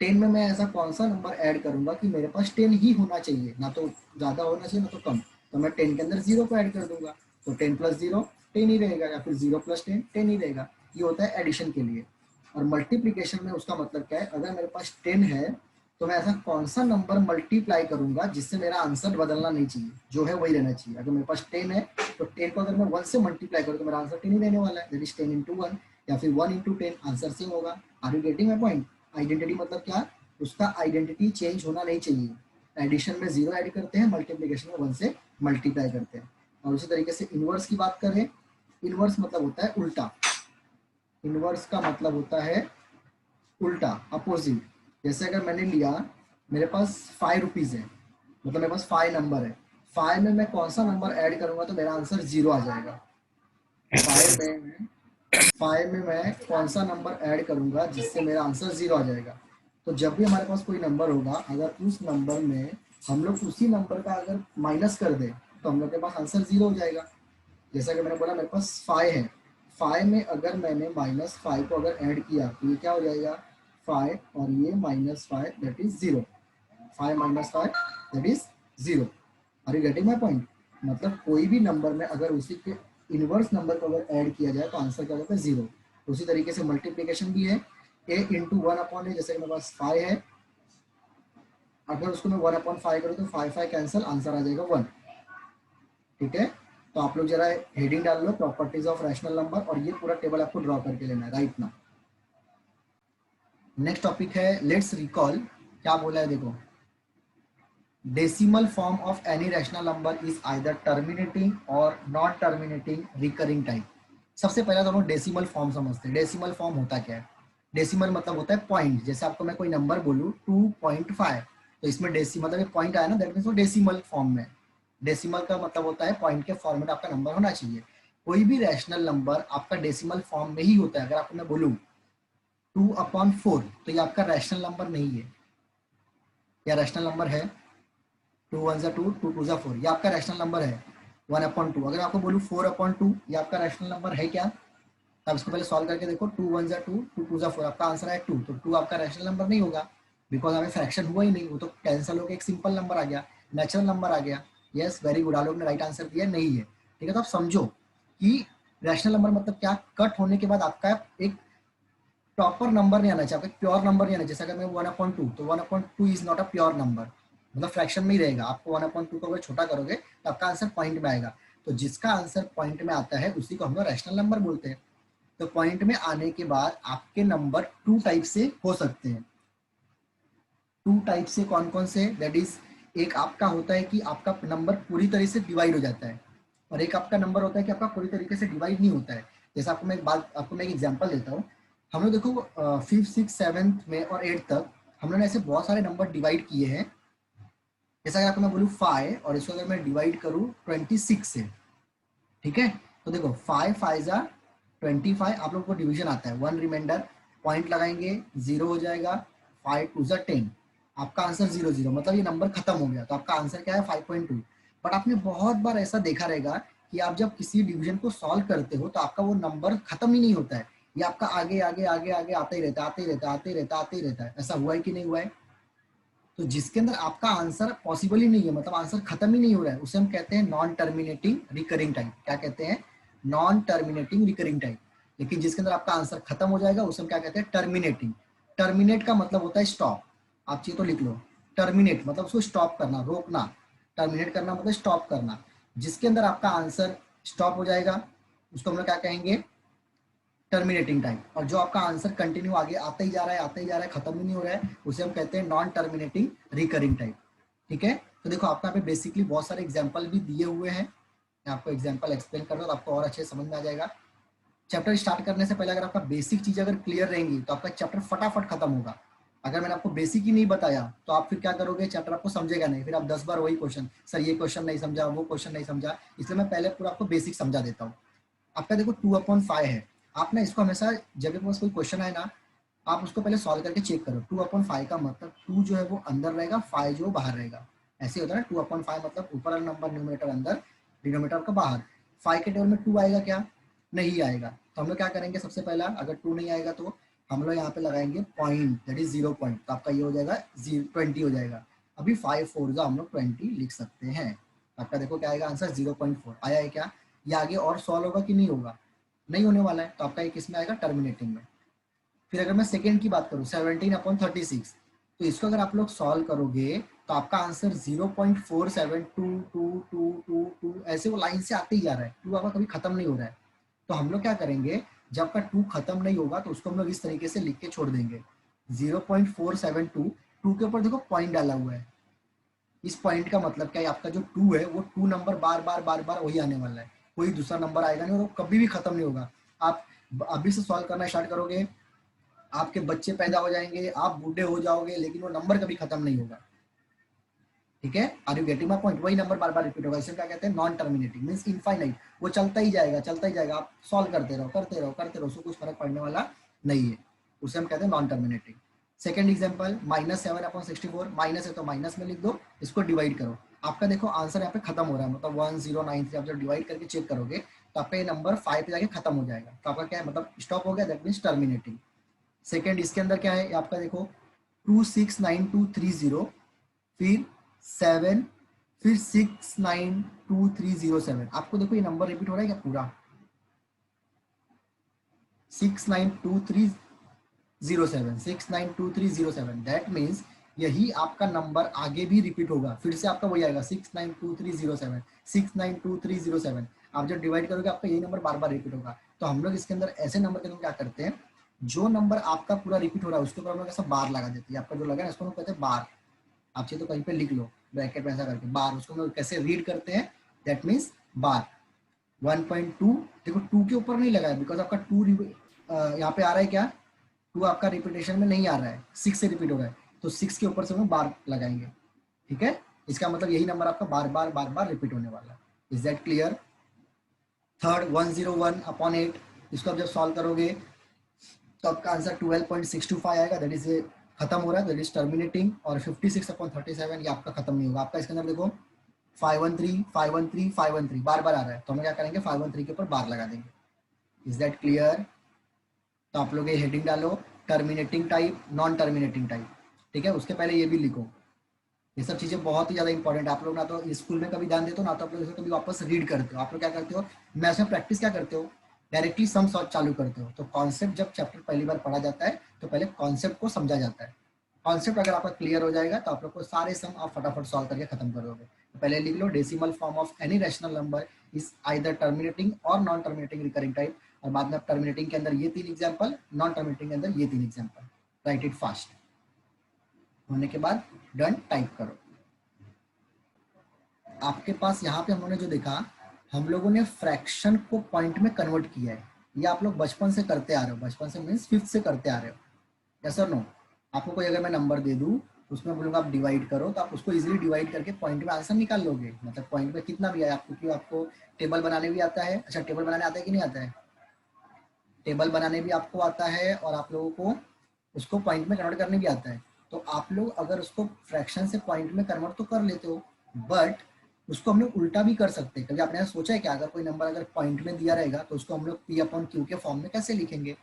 10 में मैं ऐसा कौन सा नंबर ऐड करूंगा कि मेरे पास 10 ही होना चाहिए, ना तो ज्यादा होना चाहिए ना तो कम। तो मैं 10 के अंदर 0 को ऐड कर दूंगा, तो 10 + 0 10 ही रहेगा, या फिर 0 + 10 10 ही रहेगा। ये होता है एडिशन के लिए। और मल्टीप्लीकेशन में उसका मतलब क्या है, अगर मेरे पास 10 है तो मैं ऐसा कौन सा नंबर मल्टीप्लाई करूंगा जिससे मेरा आंसर बदलना नहीं चाहिए, जो है वही रहना चाहिए। अगर मेरे पास 10 है तो 10 को अगर मैं 1 से मल्टीप्लाई करूँ तो मेरा आंसर 10 ही रहने वाला है, दैट इज 10 × 1, या फिर 1 × 10, आंसर सेम होगा। Are you getting my point. Identity मतलब क्या, उसका आइडेंटिटी चेंज होना नहीं चाहिए। एडिशन में 0 ऐड करते हैं, मल्टीप्लीकेशन में 1 से मल्टीप्लाई करते हैं। और उसी तरीके से इनवर्स की बात करें, इनवर्स मतलब होता है उल्टा। इनवर्स का मतलब होता है उल्टा, अपोजिट। जैसे अगर मैंने लिया, मेरे पास 5 रुपीज है, मतलब मेरे पास 5 नंबर है, 5 में मैं कौन सा नंबर ऐड करूंगा तो मेरा आंसर 0 आ जाएगा। 5 में मैं कौन सा नंबर ऐड करूंगा जिससे मेरा आंसर 0 आ जाएगा। तो जब भी हमारे पास कोई नंबर होगा, अगर उस नंबर में हम लोग उसी नंबर का अगर माइनस कर दें तो हम लोग के पास आंसर 0 हो जाएगा। जैसा कि मैंने बोला मेरे पास 5 है, 5 में अगर मैंने -5 को अगर ऐड किया तो ये क्या हो जाएगा, 5 और ये -5 that is 0। 5 - 5 that is 0। Are you getting my point. मतलब कोई भी नंबर में अगर उसी के इनवर्स नंबर को अगर ऐड किया जाए तो आंसर क्या होता है, 0। उसी तरीके से मल्टीप्लीकेशन भी है, a × 1/a, जैसे मेरे पास 5 है, अगर उसको मैं 1/5 करूँ तो 5 कैंसिल, आंसर आ जाएगा 1। ठीक है, तो आप लोग जरा हेडिंग डाल लो, प्रॉपर्टीज ऑफ रैशनल नंबर, और ये पूरा टेबल आपको ड्रॉ करके लेना है राइट नाउ। नेक्स्ट टॉपिक है लेट्स रिकॉल। क्या बोला है देखो, decimal form of any rational number is either terminating और नॉन टर्मिनेटिंग रिकरिंग टाइप। सबसे पहले तो हम लोग डेसिमल फॉर्म समझते हैं। डेसिमल फॉर्म होता क्या है, डेसिमल मतलब होता है पॉइंट। जैसे आपको मैं कोई नंबर बोलूँ 2.5, तो इसमें डेसिमल मतलब पॉइंट आया ना, दैट मीन्स वो डेसिमल फॉर्म में। डेसिमल का मतलब होता है पॉइंट के फॉर्म में आपका नंबर होना चाहिए। कोई भी रैशनल नंबर आपका डेसिमल फॉर्म में ही होता है। अगर आपको मैं बोलूँ 2/4 तो ये आपका रैशनल नंबर नहीं है, या रैशनल नंबर है। 2 × 1 = 2, 2 × 2 = 4, ये आपका रैशनल नंबर है। 1/2, अगर आपको बोलूँ 4/2 ये आपका रैशनल नंबर है क्या। आप इसको पहले सॉल्व करके देखो, 2 × 1 = 2, 2 × 2 = 4, आपका आंसर है 2। तो 2 आपका रैशनल नंबर नहीं होगा, बिकॉज हमें फ्रैक्शन हुआ ही नहीं, वो तो कैंसिल होकर एक सिंपल नंबर आ गया, नेचुरल नंबर आ गया। यस, वेरी गुड, आप लोग ने राइट आंसर दिया, नहीं है। ठीक है, तो आप समझो कि रैशनल नंबर मतलब क्या, कट होने के बाद आपका एक प्रॉपर नंबर नहीं आना चाहिए, आपका प्योर नंबर नहीं आना चाहिए। जैसे अगर मैं 1/2, तो 1/2 is not a pure number, मतलब फ्रैक्शन में ही रहेगा। आपको 1/2 को अगर छोटा करोगे तो आपका आंसर पॉइंट में आएगा। तो जिसका आंसर पॉइंट में आता है उसी को हम लोग रैशनल नंबर बोलते हैं। तो पॉइंट में आने के बाद आपके नंबर 2 टाइप से हो सकते हैं। 2 टाइप से कौन कौन से, दैट इज, एक आपका होता है कि आपका नंबर पूरी तरह से डिवाइड हो जाता है, और एक आपका नंबर होता है कि आपका पूरी तरीके से डिवाइड नहीं होता है। जैसे आपको मैं एक एग्जांपल देता हूँ। हम लोग देखो 5th 6th 7th में और 8th तक हम लोगों ने ऐसे बहुत सारे नंबर डिवाइड किए हैं। जैसा कि आपको मैं बोलूँ 5 और इसको अगर मैं डिवाइड करूँ 26 से, ठीक है, तो देखो 5 × 5 = 25, आप लोग को डिवीजन आता है 1 रिमाइंडर, पॉइंट लगाएंगे 0 हो जाएगा, 5 × 2 = 10, आपका आंसर 0 0, मतलब ये नंबर खत्म हो गया। तो आपका आंसर क्या है, 5.2। बट आपने बहुत बार ऐसा देखा रहेगा कि आप जब किसी डिवीजन को सॉल्व करते हो तो आपका वो नंबर खत्म ही नहीं होता है, ये आपका आगे आगे आगे आगे आता ही रहता है, आते ही रहता है, आते ही रहता है, आते ही रहता है। ऐसा हुआ है कि नहीं हुआ है। तो जिसके अंदर आपका आंसर पॉसिबल ही नहीं है, मतलब आंसर खत्म ही नहीं हो रहा है, उसे हम कहते हैं नॉन टर्मिनेटिंग रिकरिंग टाइप। क्या कहते हैं, नॉन टर्मिनेटिंग रिकरिंग टाइप। लेकिन जिसके अंदर आपका आंसर खत्म हो जाएगा उसे हम क्या कहते हैं, टर्मिनेटिंग। टर्मिनेट का मतलब होता है स्टॉप, आप चाहिए तो लिख लो। टर्मिनेट मतलब उसको स्टॉप करना, रोकना। टर्मिनेट करना मतलब स्टॉप करना। जिसके अंदर आपका आंसर स्टॉप हो जाएगा उसको हम लोग क्या कहेंगे, टर्मिनेटिंग टाइप। और जो आपका आंसर कंटिन्यू आगे आता ही जा रहा है, आता ही जा रहा है, खत्म ही नहीं हो रहा है, उसे हम कहते हैं नॉन टर्मिनेटिंग रिकरिंग टाइप। ठीक है, तो देखो आपको यहाँ पे बेसिकली बहुत सारे एग्जाम्पल भी दिए हुए हैं, मैं आपको एग्जाम्पल एक्सप्लेन कर रहा हूँ तो आपको और अच्छे समझ में आ जाएगा। चैप्टर स्टार्ट करने से पहले अगर आपका बेसिक चीज अगर क्लियर रहेंगी तो आपका चैप्टर फटाफट खत्म होगा। अगर मैंने आपको बेसिक ही नहीं बताया तो आप फिर क्या करोगे, चैप्टर आपको समझेगा नहीं, फिर आप 10 बार वही क्वेश्चन, सर ये क्वेश्चन नहीं समझा, वो क्वेश्चन नहीं समझा। इसलिए मैं पहले पूरा आपको बेसिक समझा देता हूँ। आपका देखो 2/5 है, आप ना इसको हमेशा जब भी पास कोई क्वेश्चन आए ना, आप उसको पहले सॉल्व करके चेक करो। 2/5 का मतलब 2 जो है वो अंदर रहेगा, 5 जो बाहर रहेगा। ऐसे होता है ना, 2/5 मतलब ऊपर वाला नंबर न्यूमरेटर अंदर, डिनोमिनेटर का बाहर। 5 के टेबल में 2 आएगा क्या, नहीं आएगा। तो हम लोग क्या करेंगे, सबसे पहला अगर 2 नहीं आएगा तो हम लोग यहाँ पे लगाएंगे पॉइंट, दैट इज 0 पॉइंट, तो आपका ये हो जाएगा 20 हो जाएगा। अभी 5 4 हम लोग 20 लिख सकते हैं। आपका देखो क्या आएगा आंसर, 0.4 आया है क्या। ये आगे और सॉल्व होगा कि नहीं होगा, नहीं होने वाला है, तो आपका ये किस में आएगा, टर्मिनेटिंग में। फिर अगर मैं सेकेंड की बात करूँ 17/36, तो इसको अगर आप लोग सॉल्व करोगे तो आपका आंसर 0.472222 ऐसे वो लाइन से आते ही जा रहा है, 2 आपका कभी खत्म नहीं हो रहा है। तो हम लोग क्या करेंगे, जब का 2 खत्म नहीं होगा तो उसको हम लोग इस तरीके से लिख के छोड़ देंगे 0.472, 2 के ऊपर देखो पॉइंट डाला हुआ है। इस पॉइंट का मतलब क्या है, आपका जो 2 है वो 2 नंबर बार बार वही आने वाला है, कोई दूसरा नंबर आएगा नहीं और वो कभी भी खत्म नहीं होगा। आप अभी से सॉल्व करना स्टार्ट करोगे, आपके बच्चे पैदा हो जाएंगे, आप बूढ़े हो जाओगे, लेकिन वो नंबर कभी खत्म नहीं होगा। ठीक है, are you getting my point, वही नंबर बार बार रिपीट होगा। इसे क्या कहते हैं, नॉन टर्मिनेटिंग, मींस इनफाइनाइट, वो चलता ही जाएगा, चलता ही जाएगा, आप सॉल्व करते रहो करते रहो करते रहो, उसको कुछ फर्क पड़ने वाला नहीं है, उसे हम कहते हैं non terminating. Second example -7/64, minus है तो माइनस में लिख दो, इसको डिवाइड करो। आपका देखो आंसर यहाँ पे खत्म हो रहा है, मतलब 1093, आप जब डिवाइड करके चेक करोगे तो आपका ये नंबर 5 पे जाके खत्म हो जाएगा, तो आपका क्या है, मतलब स्टॉप हो गया, दैट मीन्स टर्मिनेटिंग। सेकेंड इसके अंदर क्या है, आपका देखो 269230, फिर 7, फिर 692307। आपको देखो ये नंबर रिपीट हो रहा है क्या पूरा, 692307, 692307, दैट मीन्स यही आपका नंबर आगे भी रिपीट होगा, फिर से आपका वही आएगा 692307, 692307। आप जब डिवाइड करोगे आपका यही नंबर बार बार रिपीट होगा। तो हम लोग इसके अंदर ऐसे नंबर के अंदर क्या करते हैं, जो नंबर आपका पूरा रिपीट हो रहा है उसके ऊपर हम लोग ऐसा बार लगा देते हैं। आपका जो लगा है इसको हम कहते हैं बार, आप चाहिए तो कहीं पे लिख लो ब्रैकेट में ऐसा करके बार, उसको हम लोग कैसे रीड करते हैं, दैट मीन्स बार। 1.2 देखो 2 के ऊपर नहीं लगा है, बिकॉज आपका 2 यहाँ पे आ रहा है क्या, 2 आपका रिपीटेशन में नहीं आ रहा है, 6 से रिपीट हो रहा है, तो 6 के ऊपर से हम बार लगाएंगे। ठीक है, इसका मतलब यही नंबर आपका बार बार रिपीट होने वाला है। Is that clear. थर्ड 101/8, इसको आप जब सॉल्व करोगे तो आपका आंसर 12.625 आएगा, दैट इज खत्म हो रहा है, दैट इज टर्मिनेटिंग। और 56/37 ये आपका खत्म नहीं होगा। आपका इसके अंदर देखो 513 513 513 बार बार आ रहा है, तो हम क्या करेंगे 513 के ऊपर बार लगा देंगे। Is that clear. तो आप लोग ये हेडिंग डालो, terminating type, non terminating type. ठीक है, उसके पहले ये भी लिखो, ये सब चीजें बहुत ही ज्यादा इंपॉर्टेंट। आप लोग ना तो स्कूल में कभी ध्यान देते हो, ना तो आप लोग इसे कभी वापस रीड करते हो। आप लोग क्या करते हो, मैथ्स में प्रैक्टिस क्या करते हो, डायरेक्टली सम सॉल्व चालू करते हो। तो कॉन्सेप्ट जब चैप्टर पहली बार पढ़ा जाता है तो पहले कॉन्सेप्ट को समझा जाता है। कॉन्सेप्ट अगर आपका क्लियर हो जाएगा तो आप लोग को सारे सम आप फटाफट सॉल्व करके खत्म कर दोगे। तो पहले लिख लो, decimal form of any rational number is either terminating और नॉन टर्मिनेटिंग रिकरिंग टाइप। और बाद में टर्मिनेटिंग के अंदर ये 3 एग्जाम्पल, नॉन टर्मिनेटिंग के अंदर ये 3 एग्जाम्पल। Right it fast. होने के बाद डन टाइप करो। आपके पास यहाँ पे हम लोगों ने जो देखा, हम लोगों ने फ्रैक्शन को पॉइंट में कन्वर्ट किया है। ये आप लोग बचपन से करते आ रहे हो, बचपन से मीन्स 5th से करते आ रहे हो। यस और नो। आपको कोई अगर मैं नंबर दे दूं तो उसमें बोलूंगा आप डिवाइड करो, तो आप उसको इजीली डिवाइड करके पॉइंट में आंसर निकाल लोगे। मतलब पॉइंट में कितना भी आए आपको, क्यों आपको टेबल बनाने भी आता है। अच्छा, टेबल बनाने आता है कि नहीं आता है, टेबल बनाने भी आपको आता है और आप लोगों को उसको पॉइंट में कन्वर्ट करने भी आता है। तो आप लोग अगर उसको फ्रैक्शन से पॉइंट में कन्वर्ट तो कर लेते हो, बट उसको हम लोग उल्टा भी कर सकते हैं। कभी आपने ऐसा सोचा है कि अगर कोई नंबर अगर पॉइंट में दिया रहेगा तो उसको हम लोग P/Q के फॉर्म में कैसे लिखेंगे।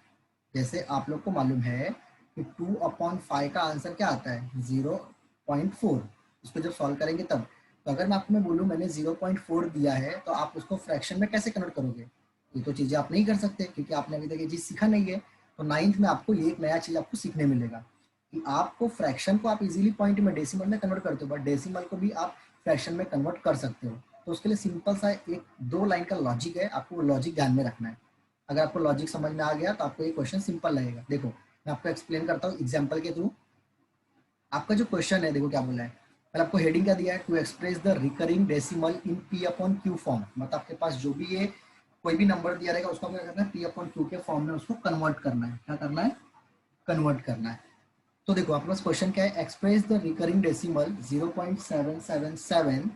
जैसे आप लोग को मालूम है कि 2/5 का आंसर क्या आता है, 0.4। उसको जब सॉल्व करेंगे तब, तो अगर मैं आपको मैं बोलूँ मैंने 0.4 दिया है तो आप उसको फ्रैक्शन में कैसे कन्वर्ट करोगे। ये तो चीज़ें आप नहीं कर सकते क्योंकि आपने अभी तक ये चीज़ सीखा नहीं है। तो 9th में आपको ये एक नया चीज़ आपको सीखने मिलेगा कि आपको फ्रैक्शन को आप इजीली पॉइंट में डेसिमल में कन्वर्ट करते हो, बट डेसिमल को भी आप फ्रैक्शन में कन्वर्ट कर सकते हो। तो उसके लिए सिंपल सा एक 2 लाइन का लॉजिक है, आपको वो लॉजिक ध्यान में रखना है। अगर आपको लॉजिक समझ में आ गया तो आपको ये क्वेश्चन सिंपल लगेगा। देखो मैं आपको एक्सप्लेन करता हूँ एग्जाम्पल के थ्रू। आपका जो क्वेश्चन है देखो क्या बोला है, पहले आपको हेडिंग क्या दिया है, to express the recurring decimal in P upon Q form. मतलब आपके पास जो भी ये कोई भी नंबर दिया रहेगा उसको क्या करना है, पी अपॉन क्यू के फॉर्म में उसको कन्वर्ट करना है। क्या करना है, कन्वर्ट करना है। तो देखो आपके पास क्वेश्चन क्या है, express the recurring decimal 0.777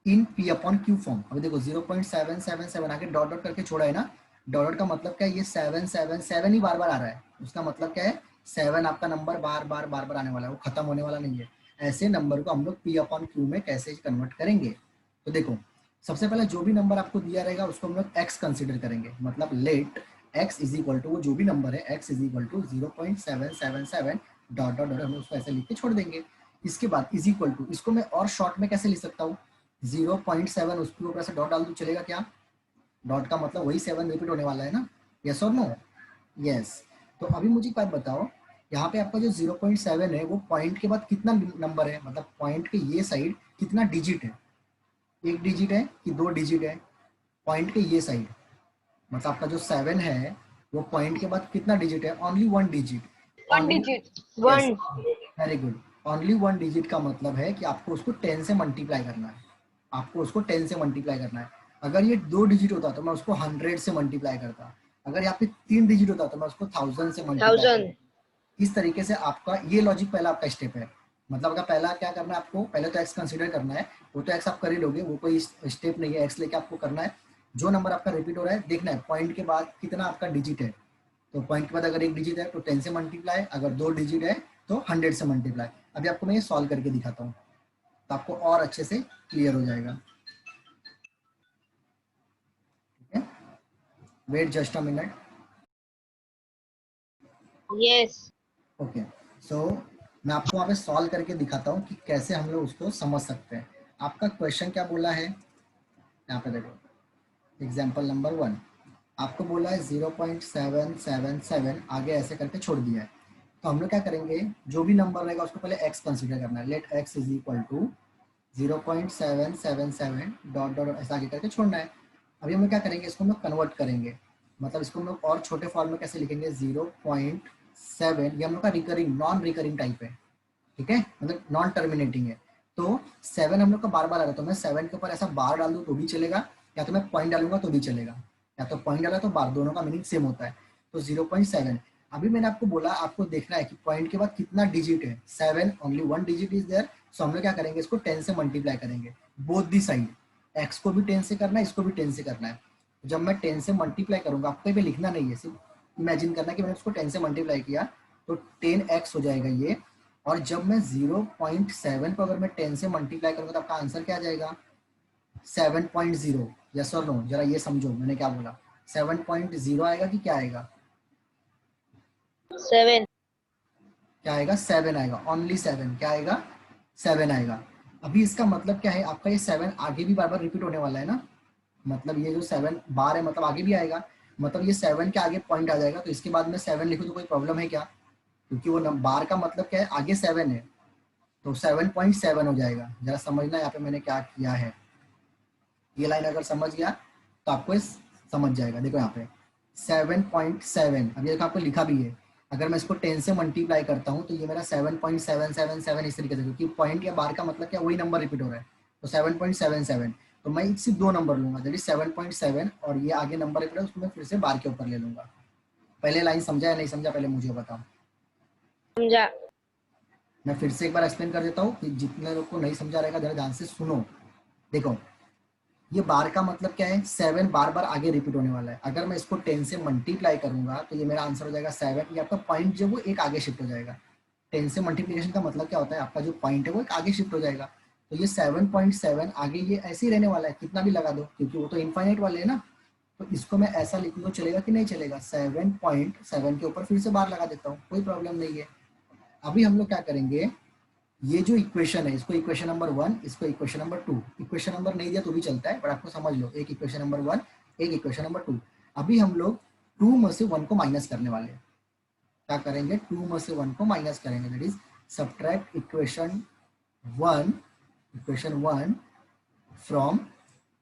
in P upon Q form. अभी देखो 0.777 आगे डॉट डॉट करके छोड़ा है ना, डॉट डॉट का मतलब क्या है, ये 777 ही बार बार आ रहा है। उसका मतलब क्या है, 7 आपका नंबर बार बार आने वाला है, वो खत्म होने वाला नहीं है। ऐसे नंबर को हम लोग पी अपॉन क्यू में कैसे कन्वर्ट करेंगे। तो देखो सबसे पहले जो भी नंबर आपको दिया रहेगा उसको हम लोग एक्स कंसिडर करेंगे। मतलब let X is equal to, वो जो भी नंबर है X is equal to 0.777 dot dot dot, हम उसको ऐसे लिख के छोड़ देंगे। इसके बाद इज इक्वल टू, इसको मैं और शॉर्ट में कैसे लिख सकता हूँ, 0.7 उसके ऊपर से डॉट डाल दूं चलेगा क्या, डॉट का मतलब वही 7 रिपीट होने वाला है ना, यस और नो, यस। तो अभी मुझे एक बात बताओ, यहाँ पे आपका जो 0.7 है वो पॉइंट के बाद कितना नंबर है, मतलब पॉइंट के ये साइड कितना डिजिट है, एक डिजिट है कि 2 डिजिट है, पॉइंट के ये साइड। मतलब आपका जो 7 है वो पॉइंट के बाद कितना डिजिट है, only 1 digit. One only, digit yes, one. Very good. Only 1 digit का मतलब है कि आपको उसको 10 से मल्टीप्लाई करना है, आपको उसको 10 से मल्टीप्लाई करना है। अगर ये 2 डिजिट होता तो मैं उसको 100 से मल्टीप्लाई करता, अगर यहाँ पे 3 डिजिट होता तो मैं उसको 1000 से मल्टीप्लाई करता। थाउजेंड। इस तरीके से आपका ये लॉजिक पहला आपका स्टेप है। मतलब अगर पहला क्या करना है, आपको पहले तो एक्स कंसीडर करना है, वो तो एक्स आप कर ही लोगे, वो कोई स्टेप नहीं है, एक्स लेके आपको करना है। जो नंबर आपका रिपीट हो रहा है देखना है पॉइंट के बाद कितना आपका डिजिट है। तो पॉइंट के बाद अगर एक डिजिट है तो 10 से मल्टीप्लाई, अगर 2 डिजिट है तो 100 से मल्टीप्लाई। अभी आपको मैं ये सॉल्व करके दिखाता हूँ तो आपको और अच्छे से क्लियर हो जाएगा। ठीक है, wait just a minute. Yes. Okay, so मैं आपको वहाँ पे सॉल्व करके दिखाता हूँ कि कैसे हम लोग उसको समझ सकते हैं। आपका क्वेश्चन क्या बोला है, यहाँ पे देखो एग्जाम्पल नंबर 1, आपको बोला है 0.777 आगे ऐसे करके छोड़ दिया है। तो हम लोग क्या करेंगे, जो भी नंबर रहेगा उसको पहले x कंसीडर करना है। Let x is equal to 0.777 dot dot ऐसा आगे करके छोड़ना है। अभी हम लोग क्या करेंगे, इसको हम लोग कन्वर्ट करेंगे। मतलब इसको हम लोग और छोटे फॉर्म में कैसे लिखेंगे, 0.7, ये हम लोग का रिकरिंग नॉन रिकरिंग टाइप है, ठीक है, मतलब नॉन टर्मिनेटिंग है। तो 7 हम लोग का बार बार आ रहा है, तो मैं 7 के ऊपर ऐसा बार डाल दूँ तो भी चलेगा, या तो मैं पॉइंट डालूंगा तो भी चलेगा, या तो पॉइंट डाला तो बार, दोनों का मीनिंग सेम होता है। तो 0.7, अभी मैंने आपको बोला आपको देखना है कि पॉइंट के बाद कितना डिजिट है, 7, ओनली 1 डिजिट इज देयर। सो हम लोग क्या करेंगे, इसको 10 से मल्टीप्लाई करेंगे बोथ दी साइड। एक्स को भी 10 से करना है, इसको भी 10 से करना है। जब मैं 10 से मल्टीप्लाई करूंगा, आपको भी लिखना नहीं है, सिर्फ इमेजिन करना कि मैंने उसको 10 से मल्टीप्लाई किया तो 10x हो जाएगा ये। और जब मैं 0.7 को अगर मैं 10 से मल्टीप्लाई करूंगा तो आपका आंसर क्या आ जाएगा, 7.0। यस और नो, जरा ये समझो मैंने क्या बोला, 7.0 आएगा कि क्या आएगा, 7। क्या आएगा, 7 आएगा, ओनली 7, क्या आएगा, 7 आएगा। अभी इसका मतलब क्या है, आपका ये 7 आगे भी बार बार रिपीट होने वाला है ना, मतलब ये जो 7 बार है मतलब आगे भी आएगा, मतलब ये 7 के आगे पॉइंट आ जाएगा, तो इसके बाद में 7 लिखूं तो कोई प्रॉब्लम है क्या, क्योंकि वो बार का मतलब क्या है, आगे 7 है, तो 7.7 हो जाएगा। जरा समझना यहाँ पे मैंने क्या किया है, ये लाइन अगर समझ गया तो आपको समझ जाएगा। देखो यहाँ पे 7.7, अब ये देखो आपको लिखा भी है, अगर मैं इसको 10 से मल्टीप्लाई करता हूँ तो ये मेरा 7.777 इस तरीके से, क्योंकि पॉइंट या बार का मतलब क्या, वही नंबर रिपीट हो रहा है, तो 7.77। तो मैं सिर्फ 2 नंबर लूंगा, दैट इज 7.7, और ये आगे नंबर रिपीट है उसको मैं फिर से बार के ऊपर ले लूंगा। पहले लाइन समझा या नहीं समझा, पहले मुझे बताओ। समझा। मैं फिर से एक बार एक्सप्लेन कर देता हूँ कि जितने लोग को नहीं समझा रहेगा जरा ध्यान से सुनो। देखो ये बार का मतलब क्या है, 7 बार बार आगे रिपीट होने वाला है, अगर मैं इसको 10 से मल्टीप्लाई करूंगा तो ये मेरा आंसर हो जाएगा 7, ये आपका पॉइंट जो वो एक आगे शिफ्ट हो जाएगा। 10 से मल्टीप्लिकेशन का मतलब क्या होता है, आपका जो पॉइंट है वो एक आगे शिफ्ट हो जाएगा। तो ये 7.7 आगे ये ऐसे ही रहने वाला है, कितना भी लगा दो, क्योंकि वो तो इनफाइनाइट वाले है ना। तो इसको मैं ऐसा लिखूँ तो चलेगा कि नहीं चलेगा, 7.7 के ऊपर फिर से बार लगा देता हूँ, कोई प्रॉब्लम नहीं है। अभी हम लोग क्या करेंगे, ये जो इक्वेशन है इसको इक्वेशन नंबर 1, इसको इक्वेशन नंबर 2, इक्वेशन नंबर नहीं दिया तो भी चलता है, पर आपको समझ लो, एक इक्वेशन नंबर 1, एक इक्वेशन नंबर 2। अभी हम लोग 2 में से 1 को माइनस करने वाले हैं। क्या करेंगे, 2 में से 1 को माइनस करेंगे, that is subtract equation 1 equation 1 from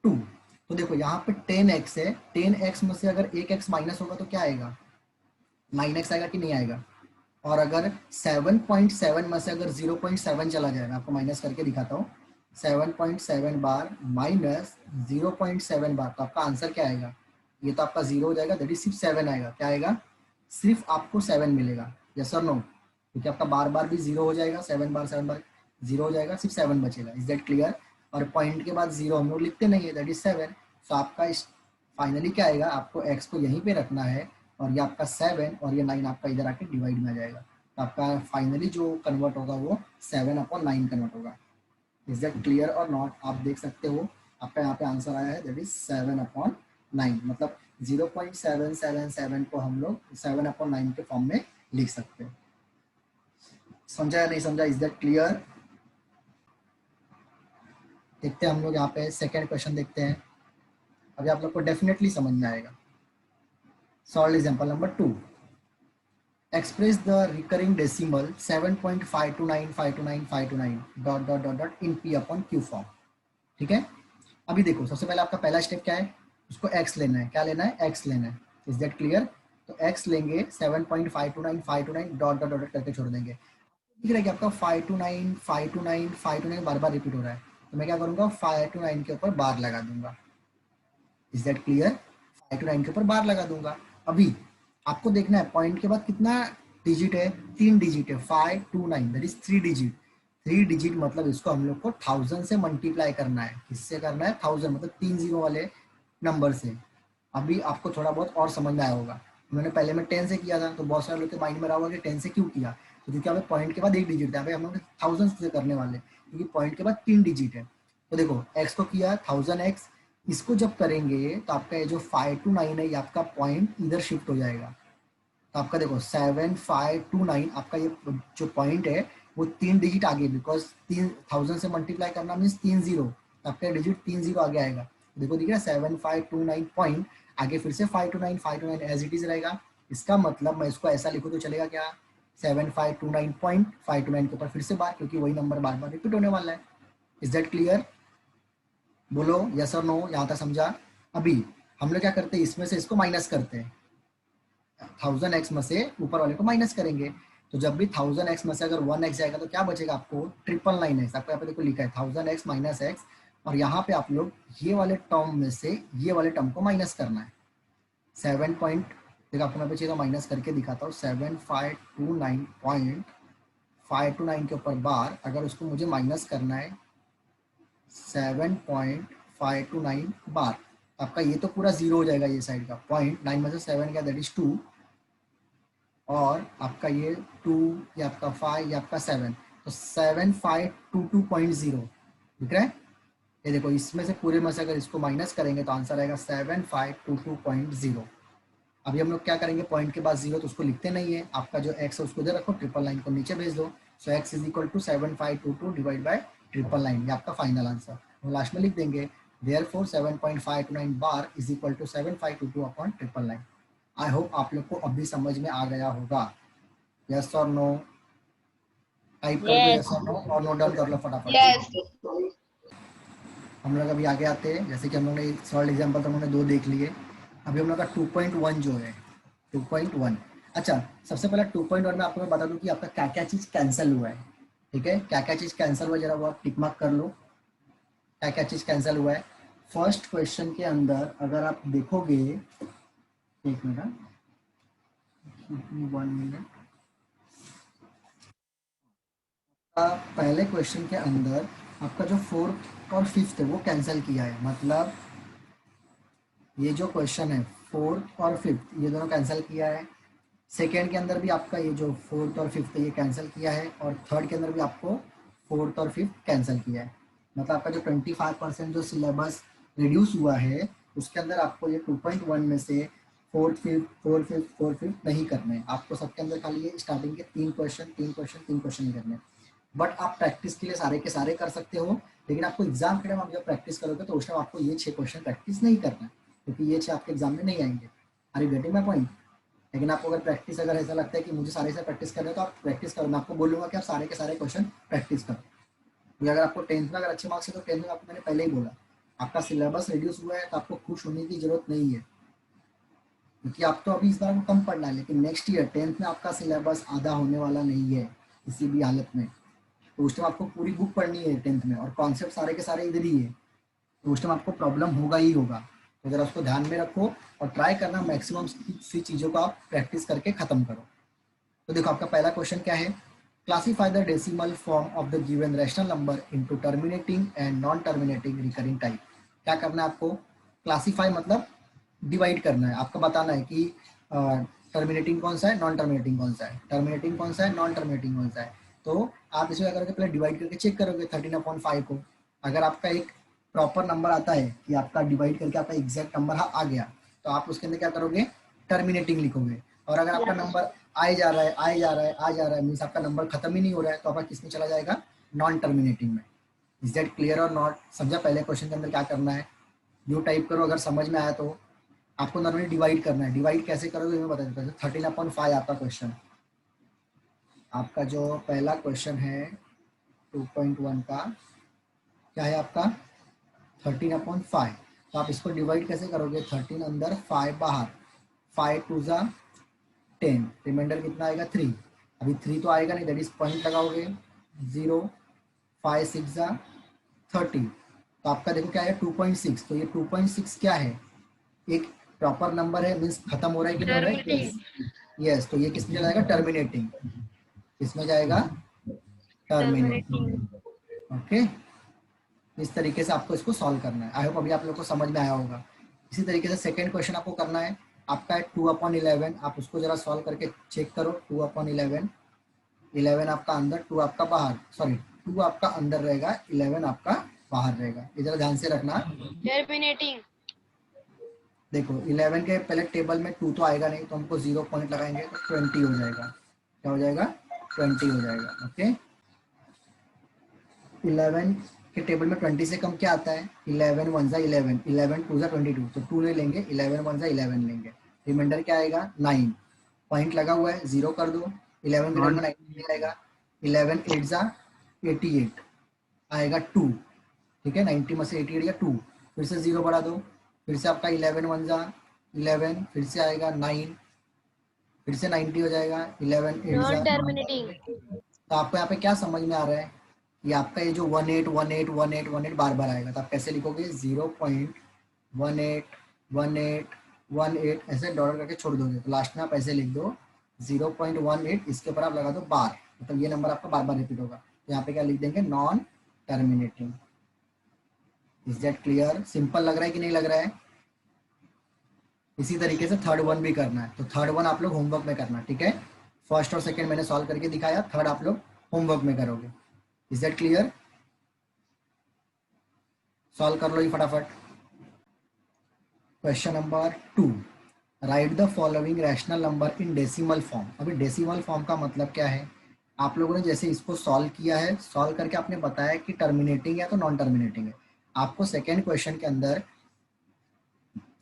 2। तो देखो यहाँ पे 10x है, 10x में से अगर एक x माइनस होगा तो क्या आएगा, 9x आएगा कि नहीं आएगा। और अगर 7.7 में से अगर 0.7 चला जाए, मैं आपको माइनस करके दिखाता हूँ, 7.7 बार माइनस 0.7 बार, तो आपका आंसर क्या आएगा, ये तो आपका 0 हो जाएगा, दैट इज सिर्फ 7 आएगा। क्या आएगा, सिर्फ आपको 7 मिलेगा, यस और नो, क्योंकि आपका बार बार भी 0 हो जाएगा, 7 बार 0 हो जाएगा, सिर्फ 7 बचेगा। Is that clear. और पॉइंट के बाद 0 हम लोग लिखते नहीं है, दैट इज 7। सो आपका फाइनली क्या आएगा, आपको x को यहीं पे रखना है, और ये आपका 7 और ये 9 आपका इधर आके डिवाइड में आ जाएगा। तो आपका फाइनली जो कन्वर्ट होगा वो 7/9 कन्वर्ट होगा। इज दैट क्लियर और नॉट। आप देख सकते हो आपका यहाँ पे आंसर आया है, दैट इज 7/9, मतलब 0.777 को हम लोग 7/9 के फॉर्म में लिख सकते हैं। समझा या नहीं समझा, इज दैट क्लियर। देखते हैं हम लोग यहाँ पे सेकेंड क्वेश्चन देखते हैं, अभी आप लोग को डेफिनेटली समझ में आएगा। Solve example number 2। Express the recurring decimal 7.529529 dot dot dot dot in p upon q form. ठीक है, अभी देखो सबसे पहले आपका पहला स्टेप क्या है, उसको x लेना है। क्या लेना है, x लेना है। Is that clear. तो x लेंगे 7.529529 डॉट डॉट डॉट करके छोड़ देंगे। दिख रहा है कि आपका 529 बार बार रिपीट हो रहा है, तो मैं क्या करूंगा, 529 के ऊपर बार लगा दूंगा। इज दैट क्लियर, 529 के ऊपर बार लगा दूंगा। अभी आपको देखना है पॉइंट के बाद कितना डिजिट है, 3 डिजिट है, 529 दैट इज 3 डिजिट। 3 डिजिट मतलब इसको हम लोग को 1000 से मल्टीप्लाई करना है। किससे करना है, 1000 मतलब 3 जीरो वाले नंबर से। अभी आपको थोड़ा बहुत और समझ में आया होगा, मैंने पहले में 10 से किया था, तो बहुत सारे लोग के माइंड में रहा होगा कि 10 से क्यों किया, तो क्योंकि हमें पॉइंट के बाद एक डिजिट था, हम लोग 1000 से करने वाले, क्योंकि पॉइंट के बाद 3 डिजिट है। तो देखो एक्स को किया 1000x, इसको जब करेंगे तो आपका ये जो 529 है, ये आपका पॉइंट इधर शिफ्ट हो जाएगा। तो आपका देखो 7529 आपका ये जो पॉइंट है वो 3 डिजिट आगे, बिकॉज 3000 से मल्टीप्लाई करना मीन्स 3 जीरो, तो आपका डिजिट 3 जीरो आगे आएगा। देखो दिख रहा है 7529 पॉइंट, आगे फिर से 529 एज इट इज रहेगा। इसका मतलब मैं इसको ऐसा लिखूँ तो चलेगा क्या, 7529.529 के ऊपर फिर से बार, क्योंकि वही नंबर बार बार रिपीट होने वाला है। इज दैट क्लियर, बोलो यस और नो, यहाँ तक समझा। अभी हम लोग क्या करते हैं, इसमें से इसको माइनस करते हैं, 1000x में से ऊपर वाले को माइनस करेंगे। तो जब भी 1000x में से अगर 1x जाएगा तो क्या बचेगा आपको, 999x। आपको यहाँ पे देखो लिखा है 1000x माइनस x, और यहाँ पे आप लोग ये वाले टर्म में से ये वाले टर्म को माइनस करना है। 7 पॉइंट, देखो आपको मैं चाहिए तो माइनस करके दिखाता हूँ, 7529.529 के ऊपर बार, अगर उसको मुझे माइनस करना है 7.529 बार, आपका ये तो पूरा जीरो हो जाएगा, ये साइड का पॉइंट 9 में से 7 का दैट इज 2, और आपका ये 2, ये आपका 5, ये आपका 7, तो 7522.0 दिख रहा है। ये देखो इसमें से पूरे में से अगर इसको माइनस करेंगे तो आंसर आएगा 7522.0। अभी हम लोग क्या करेंगे, पॉइंट के बाद जीरो तो उसको लिखते नहीं है, आपका जो एक्स है उसको इधर रखो, 999 को नीचे भेज दो। So x is equal to 7522 divide by 999, ये आपका फाइनल आंसर। हम लास्ट में लिख देंगे therefore 7.529 bar is equal to 7522 upon 999। I hope आप लोग को अभी समझ में आ गया होगा। यस और नो, टाइप कर दो यस Yes. और नो डन कर लो फटाफट से। Yes. हम लोग अभी आगे आते हैं, जैसे कि हम लोग ने सॉल्व एग्जाम्पल तो हमने 2 देख लिए। अभी हम लोग का 2.1 जो है 2.1, अच्छा सबसे पहले 2.1 में आपको मैं बता दूं कि आपका क्या क्या चीज़ कैंसिल हुआ है। ठीक है, क्या क्या चीज़ कैंसिल हुआ, जरा वो आप टिक मार्क कर लो, क्या क्या चीज़ कैंसिल हुआ है। फर्स्ट क्वेश्चन के अंदर अगर आप देखोगे, एक मिनट, 1 मिनट, पहले क्वेश्चन के अंदर आपका जो 4th और 5th है वो कैंसिल किया है, मतलब ये जो क्वेश्चन है 4th और 5th ये दोनों कैंसिल किया है। सेकेंड के अंदर भी आपका ये जो 4th और 5th है ये कैंसिल किया है, और थर्ड के अंदर भी आपको 4th और 5th कैंसिल किया है। मतलब आपका जो 25% जो सिलेबस रिड्यूस हुआ है उसके अंदर आपको ये 2.1 में से 4th 5th नहीं करने हैं। आपको सबके अंदर खाली ये स्टार्टिंग के 3 क्वेश्चन ही करने हैं। बट आप प्रैक्टिस के लिए सारे के सारे कर सकते हो, लेकिन आपको एग्जाम के टाइम आप जब प्रैक्टिस करोगे तो उस टाइम आपको ये 6 क्वेश्चन प्रैक्टिस नहीं करना है, क्योंकि ये 6 आपके एग्जाम में नहीं आएंगे। Are you getting my point. लेकिन आपको अगर प्रैक्टिस, अगर ऐसा लगता है कि मुझे सारे से प्रैक्टिस करना है तो आप प्रैक्टिस करो, मैं आपको बोलूंगा कि आप सारे के सारे क्वेश्चन प्रैक्टिस करो। क्योंकि अगर आपको 10th में अगर अच्छे मार्क्स है तो 10th में आपको मैंने पहले ही बोला आपका सिलेबस रिड्यूस हुआ है तो आपको खुश होने की जरूरत नहीं है, क्योंकि आप तो अभी इस बार को कम पढ़ना है, लेकिन नेक्स्ट ईयर 10th में आपका सिलेबस आधा होने वाला नहीं है किसी भी हालत में। तो उस टाइम आपको पूरी बुक पढ़नी है 10th में, और कॉन्सेप्ट सारे के सारे इधर ही है, तो उस टाइम आपको प्रॉब्लम होगा ही होगा। तो जरा उसको ध्यान में रखो और ट्राई करना मैक्सिमम सी चीज़ों को आप प्रैक्टिस करके ख़त्म करो। तो देखो आपका पहला क्वेश्चन क्या है, classify the decimal form of the given rational number into terminating and non terminating recurring type. क्या करना है आपको, क्लासीफाई मतलब डिवाइड करना है, आपको बताना है कि टर्मिनेटिंग कौन सा है, नॉन टर्मिनेटिंग कौन सा है, टर्मिनेटिंग कौन सा है, नॉन टर्मिनेटिंग कौन सा है। तो आप इसमें क्या करोगे, पहले डिवाइड करके चेक करोगे 13/5 को। अगर आपका एक प्रॉपर नंबर आता है कि आपका डिवाइड करके आपका एग्जैक्ट नंबर आ गया, तो आप उसके अंदर क्या करोगे, टर्मिनेटिंग लिखोगे। और अगर आपका नंबर आए जा रहा है आए जा रहा है आ जा रहा है, मीन्स आपका नंबर खत्म ही नहीं हो रहा है, तो आपका किस में चला जाएगा, नॉन टर्मिनेटिंग में। इज दैट क्लियर और नॉट? समझा पहले क्वेश्चन के अंदर क्या करना है, यू टाइप करो अगर समझ में आया तो। आपको नॉर्मली डिवाइड करना है, डिवाइड कैसे करोगे मैं बता देता हूँ। 13/5 आपका क्वेश्चन, आपका जो पहला क्वेश्चन है 2.1 का क्या है आपका 13/5। तो आप इसको डिवाइड कैसे करोगे, 13 अंदर 5 बाहर, 5 2 जा 10, रिमाइंडर कितना आएगा 3। अभी 3 तो आएगा नहीं, दैट इज पॉइंट लगाओगे 0, 5 6 जा 30। तो आपका देखो क्या है 2.6। तो ये 2.6 क्या है, एक प्रॉपर नंबर है, मीन्स खत्म हो रहा है कि नहीं हो रहा है, यस। तो ये किस में जाएगा, टर्मिनेटिंग, किसमें जाएगा, टर्मिनेटिंग। ओके, इस तरीके से आपको इसको सॉल्व करना है। आई होप अभी आप लोग को समझ में आया होगा। इसी तरीके से सेकंड क्वेश्चन आपको करना है, आपका है 2/11। आप उसको जरा सॉल्व करके चेक करो, 2/11, 11 आपका अंदर, 2 आपका बाहर, सॉरी 2 आपका अंदर रहेगा, 11 आपका बाहर रहेगा। इधर ध्यान से रखना, टर्मिनेटिंग। देखो 11 के पहले टेबल में 2 तो आएगा नहीं, तो हमको 0 पॉइंट लगाएंगे तो 20 हो जाएगा। क्या हो जाएगा, 20 हो जाएगा। ओके, 11 के टेबल में 20 से कम क्या आता है, 11 1 जा 11, 11 2 जा 22, तो 2 नहीं लेंगे, 11 1 जा 11 लेंगे। रिमाइंडर क्या आएगा 9, पॉइंट लगा हुआ है 0 कर दो, 11 के टेबल में 9 नहीं आएगा, 11 8 जा 88 आएगा 2, ठीक है, 90 में से 88 या 2, फिर से 0 बढ़ा दो, फिर से आपका 11 1 जा 11, फिर से आएगा 9, फिर से 90 हो जाएगा, 11 8 जा। Non terminating. तो आपको यहाँ पे क्या समझ में आ रहा है, ये आपका ये जो 18 18 18 18 बार बार आएगा, तो आप कैसे लिखोगे 0.181818 ऐसे डॉलर करके छोड़ दोगे, तो लास्ट में आप ऐसे लिख दो 0.18, इसके ऊपर आप लगा दो बार, मतलब ये नंबर आपका बार बार रिपीट होगा। तो यहाँ पे क्या लिख देंगे, non terminating. Is that clear? Simple लग रहा है कि नहीं लग रहा है? इसी तरीके से थर्ड वन भी करना है, तो थर्ड वन आप लोग होमवर्क में करना, ठीक है। फर्स्ट और सेकंड मैंने सॉल्व करके दिखाया, थर्ड आप लोग होमवर्क में करोगे। Is that clear? सॉल्व कर लो ये फटाफट। Question number 2, right the following rational number in decimal form. अभी डेसिमल फॉर्म का मतलब क्या है, आप लोगों ने जैसे इसको सॉल्व किया है, सॉल्व करके आपने बताया कि टर्मिनेटिंग है तो नॉन टर्मिनेटिंग है। आपको सेकेंड क्वेश्चन के अंदर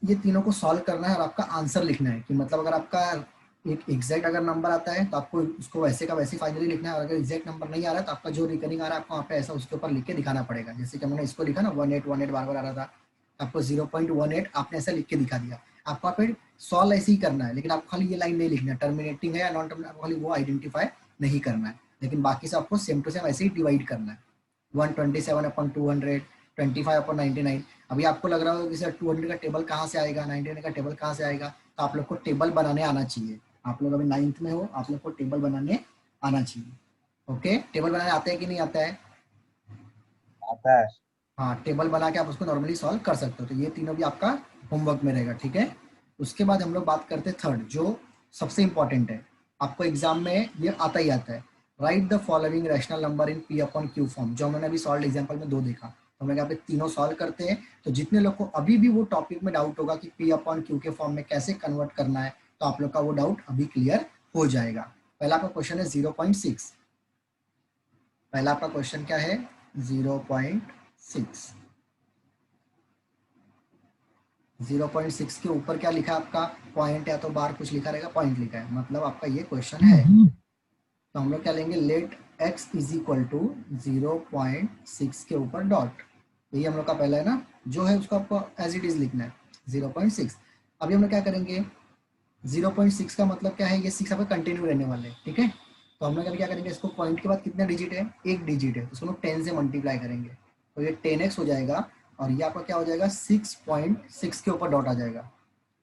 ये तीनों को सॉल्व करना है और आपका आंसर लिखना है, कि मतलब अगर आपका एक एग्जैक्ट अगर नंबर आता है तो आपको उसको वैसे का वैसे फाइनली लिखना है, और अगर एग्जैक्ट नंबर नहीं आ रहा है तो आपका जो रिकरिंग आ रहा है आपको वहाँ पे ऐसा उसके ऊपर लिख के दिखाना पड़ेगा। जैसे कि हमने इसको लिखा ना 1818 बार बार आ रहा था, आपको 0.18 आपने ऐसा लिख के दिखा दिया। आपको फिर सॉल्व ऐसे ही करना है, लेकिन आपको खाली ये लाइन नहीं लिखना है टर्मिनेटिंग है या नॉन टर्मिनेटिंग, खाली वो आइडेंटिफाई नहीं करना है, लेकिन बाकी से आपको सेम टू सेम ऐसे ही डिवाइड करना है। 127/200, 25/99। अभी आपको लग रहा होगा कि सर 200 का टेबल कहाँ से आएगा, 99 का टेबल कहाँ से आएगा, तो आप लोग को टेबल बनाने आना चाहिए। आप लोग अभी 9th में हो, आप लोग को टेबल बनाने आना चाहिए। ओके, टेबल बनाने आता है कि नहीं आता है? आता है। हाँ, टेबल बना के आप उसको नॉर्मली सॉल्व कर सकते हो। तो ये तीनों भी आपका होमवर्क में रहेगा, ठीक है। उसके बाद हम लोग बात करते हैं थर्ड, जो सबसे इंपॉर्टेंट है, आपको एग्जाम में ये आता ही आता है। Right the following rational number in P/Q form, जो हमने अभी सॉल्व एग्जाम्पल में 2 देखा, तो हम लोग यहाँ पे तीनों सॉल्व करते हैं। तो जितने लोग को अभी भी वो टॉपिक में डाउट होगा कि P/Q के फॉर्म में कैसे कन्वर्ट करना है, तो आप लोग का वो डाउट अभी क्लियर हो जाएगा। पहला आपका क्वेश्चन है 0.6। पहला आपका क्वेश्चन क्या है, 0.6। 0.6 के ऊपर क्या लिखा है आपका, पॉइंट या तो बार कुछ लिखा रहेगा, पॉइंट लिखा है, मतलब आपका ये क्वेश्चन है। तो हम लोग क्या लेंगे, let x is equal to 0.6 के ऊपर डॉट, यही हम लोग का पहला है ना, जो है उसको आपको एज इट इज लिखना है 0.6। अभी हम लोग क्या करेंगे, 0.6 का मतलब क्या है, ये 6 आपका कंटिन्यू रहने वाले हैं, ठीक है। तो हम लोग अभी क्या करेंगे, इसको पॉइंट के बाद कितना डिजिट है, एक डिजिट है, तो उसको हम लोग 10 से मल्टीप्लाई करेंगे, तो ये 10x हो जाएगा, और ये आपका क्या हो जाएगा 6.6 के ऊपर डॉट आ जाएगा।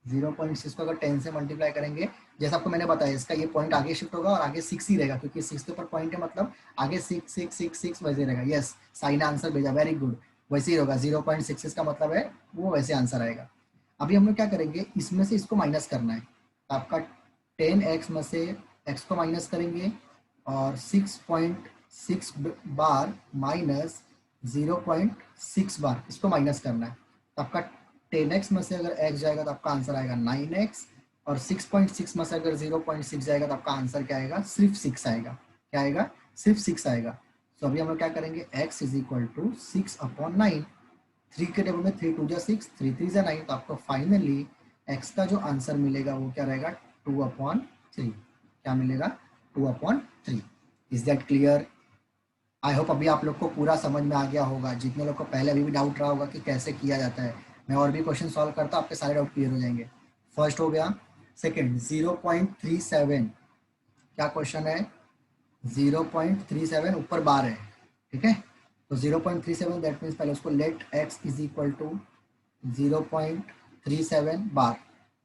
0.6 को अगर 10 से मल्टीप्लाई करेंगे, जैसा आपको मैंने बताया, इसका ये पॉइंट आगे शिफ्ट होगा और आगे 6 ही रहेगा, क्योंकि 6 के ऊपर पॉइंट है, मतलब आगे 6 6 6 6 वैसे रहेगा। यस, साइन आंसर भेजा, वेरी गुड, वैसे ही होगा। 0.6 का मतलब है वो वैसे आंसर आएगा। अभी हम लोग क्या करेंगे, इसमें से इसको माइनस करना है, तो आपका 10x में से x को माइनस करेंगे, और 6.6 बार माइनस 0.6 बार इसको माइनस करना है, तो आपका 10x में से अगर x जाएगा तो आपका आंसर आएगा 9x, और 6.6 में से अगर 0.6 जाएगा तो आपका आंसर क्या आएगा, सिर्फ 6 आएगा। क्या आएगा, सिर्फ 6 आएगा। तो अभी हम लोग क्या करेंगे, x इज इक्वल टू 6/9, 3 के टेबल में 3 2 6, 3 3 9, तो आपको फाइनली x का जो आंसर मिलेगा वो क्या रहेगा, 2/3। क्या मिलेगा, 2/3। Is that clear? I hope अभी आप लोग को पूरा समझ में आ गया होगा। जितने लोग को पहले अभी भी डाउट रहा होगा कि कैसे किया जाता है, मैं और भी क्वेश्चन सॉल्व करता, आपके सारे डाउट क्लियर हो जाएंगे। फर्स्ट हो गया। सेकंड 0.37, क्या क्वेश्चन है, 0.37 ऊपर बार है, ठीक है। तो 0.37 दैट मीन्स पहले उसको let x is equal to 0.37 bar.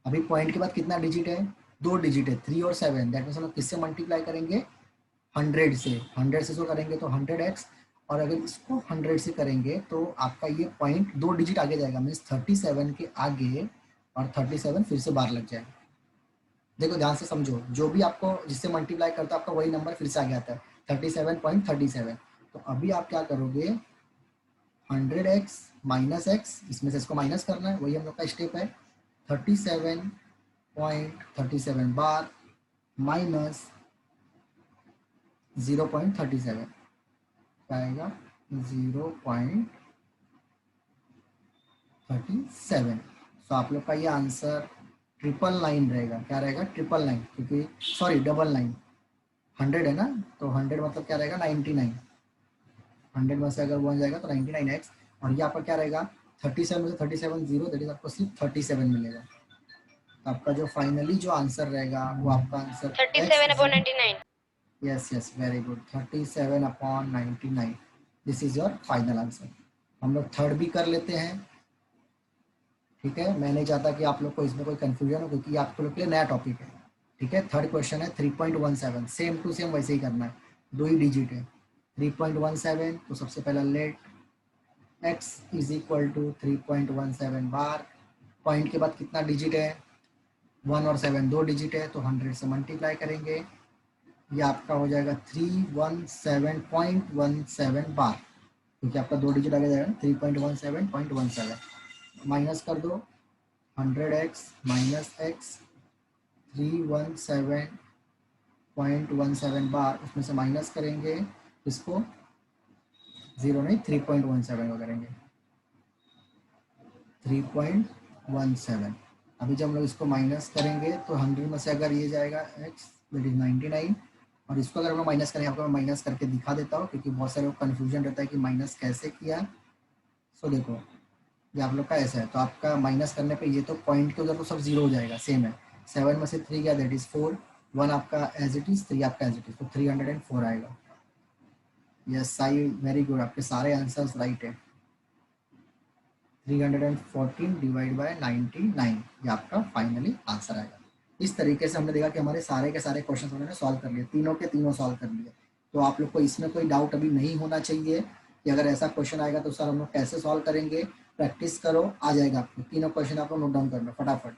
अभी पॉइंट के बाद कितना डिजिट है, 2 डिजिट है, 3 और 7, दैट मीन्स हम लोग किससे मल्टीप्लाई करेंगे, 100 से। 100 से जो करेंगे तो 100x, और अगर इसको 100 से करेंगे तो आपका ये पॉइंट 2 डिजिट आगे जाएगा, मीन्स 37 के आगे, और 37 फिर से बार लग जाएगा। देखो ध्यान से समझो, जो भी आपको जिससे मल्टीप्लाई करता है आपका वही नंबर फिर से आगे आता है, 37.37। तो अभी आप क्या करोगे, 100x माइनस x, इसमें से इसको माइनस करना है, वही हम लोग का स्टेप है। 37.37 बार माइनस 0.37, क्या आएगा, 0.37। तो आप लोग का ये आंसर 999 रहेगा। क्या रहेगा, 999, क्योंकि सॉरी 99, 100 है ना, तो 100 मतलब क्या रहेगा, 99। 100 में से अगर 1 जाएगा तो 99x, और ये आपका क्या रहेगा, 37 में से 37 0, दैट इज आपको सिर्फ 37 मिलेगा। तो आपका जो फाइनली जो आंसर रहेगा वो आपका answer 37/99. Yes yes, very good, 37/99। This is your final answer. हम लोग थर्ड भी कर लेते हैं, ठीक है। मैं नहीं चाहता कि आप लोग को इसमें कोई कंफ्यूजन हो, क्योंकि आपको लोग के लिए नया टॉपिक है, ठीक है। थर्ड क्वेश्चन है 3.17, सेम टू सेम वैसे ही करना है, 2 ही डिजिट है। 3.17, तो सबसे पहला let x is equal to 3.17 bar, point के बाद कितना डिजिट है, 1 और 7 2 डिजिट है, तो 100 से मल्टीप्लाई करेंगे, ये आपका हो जाएगा 317.17 बार, क्योंकि आपका 2 डिजिट आगे जाएगा, 3.17.17 माइनस कर दो, 100x माइनस x, 317.17 बार, उसमें से माइनस करेंगे इसको, 0 नहीं 3.17 को करेंगे, 3.17। अभी जब हम लोग इसको माइनस करेंगे तो 100 में से अगर ये जाएगा x, दैट इज 99, और इसको अगर हम लोग माइनस करें, आपको मैं माइनस करके दिखा देता हूँ, क्योंकि बहुत सारे कन्फ्यूजन रहता है कि माइनस कैसे किया। सो देखो, ये आप लोग का ऐसा है, तो आपका माइनस करने पे ये तो पॉइंट के उधर तो सब 0 हो जाएगा, सेम है। 7 में से 3 गया, दैट इज 4, 1 आपका एज इट इज, 3 आपका एज इट इज, तो 304 आएगा। यस साई, वेरी गुड, आपके सारे आंसर्स राइट है। 314 डिवाइड बाय 99, ये आपका फाइनली आंसर आएगा। इस तरीके से हमने देखा कि हमारे सारे के सारे क्वेश्चन हमने सॉल्व कर लिए, तीनों के तीनों सॉल्व कर लिए। तो आप लोग को इसमें कोई डाउट अभी नहीं होना चाहिए कि अगर ऐसा क्वेश्चन आएगा तो सर हम लोग कैसे सॉल्व करेंगे। प्रैक्टिस करो, आ जाएगा आपको। तीनों क्वेश्चन आप लोग नोट डाउन कर लो फटाफट।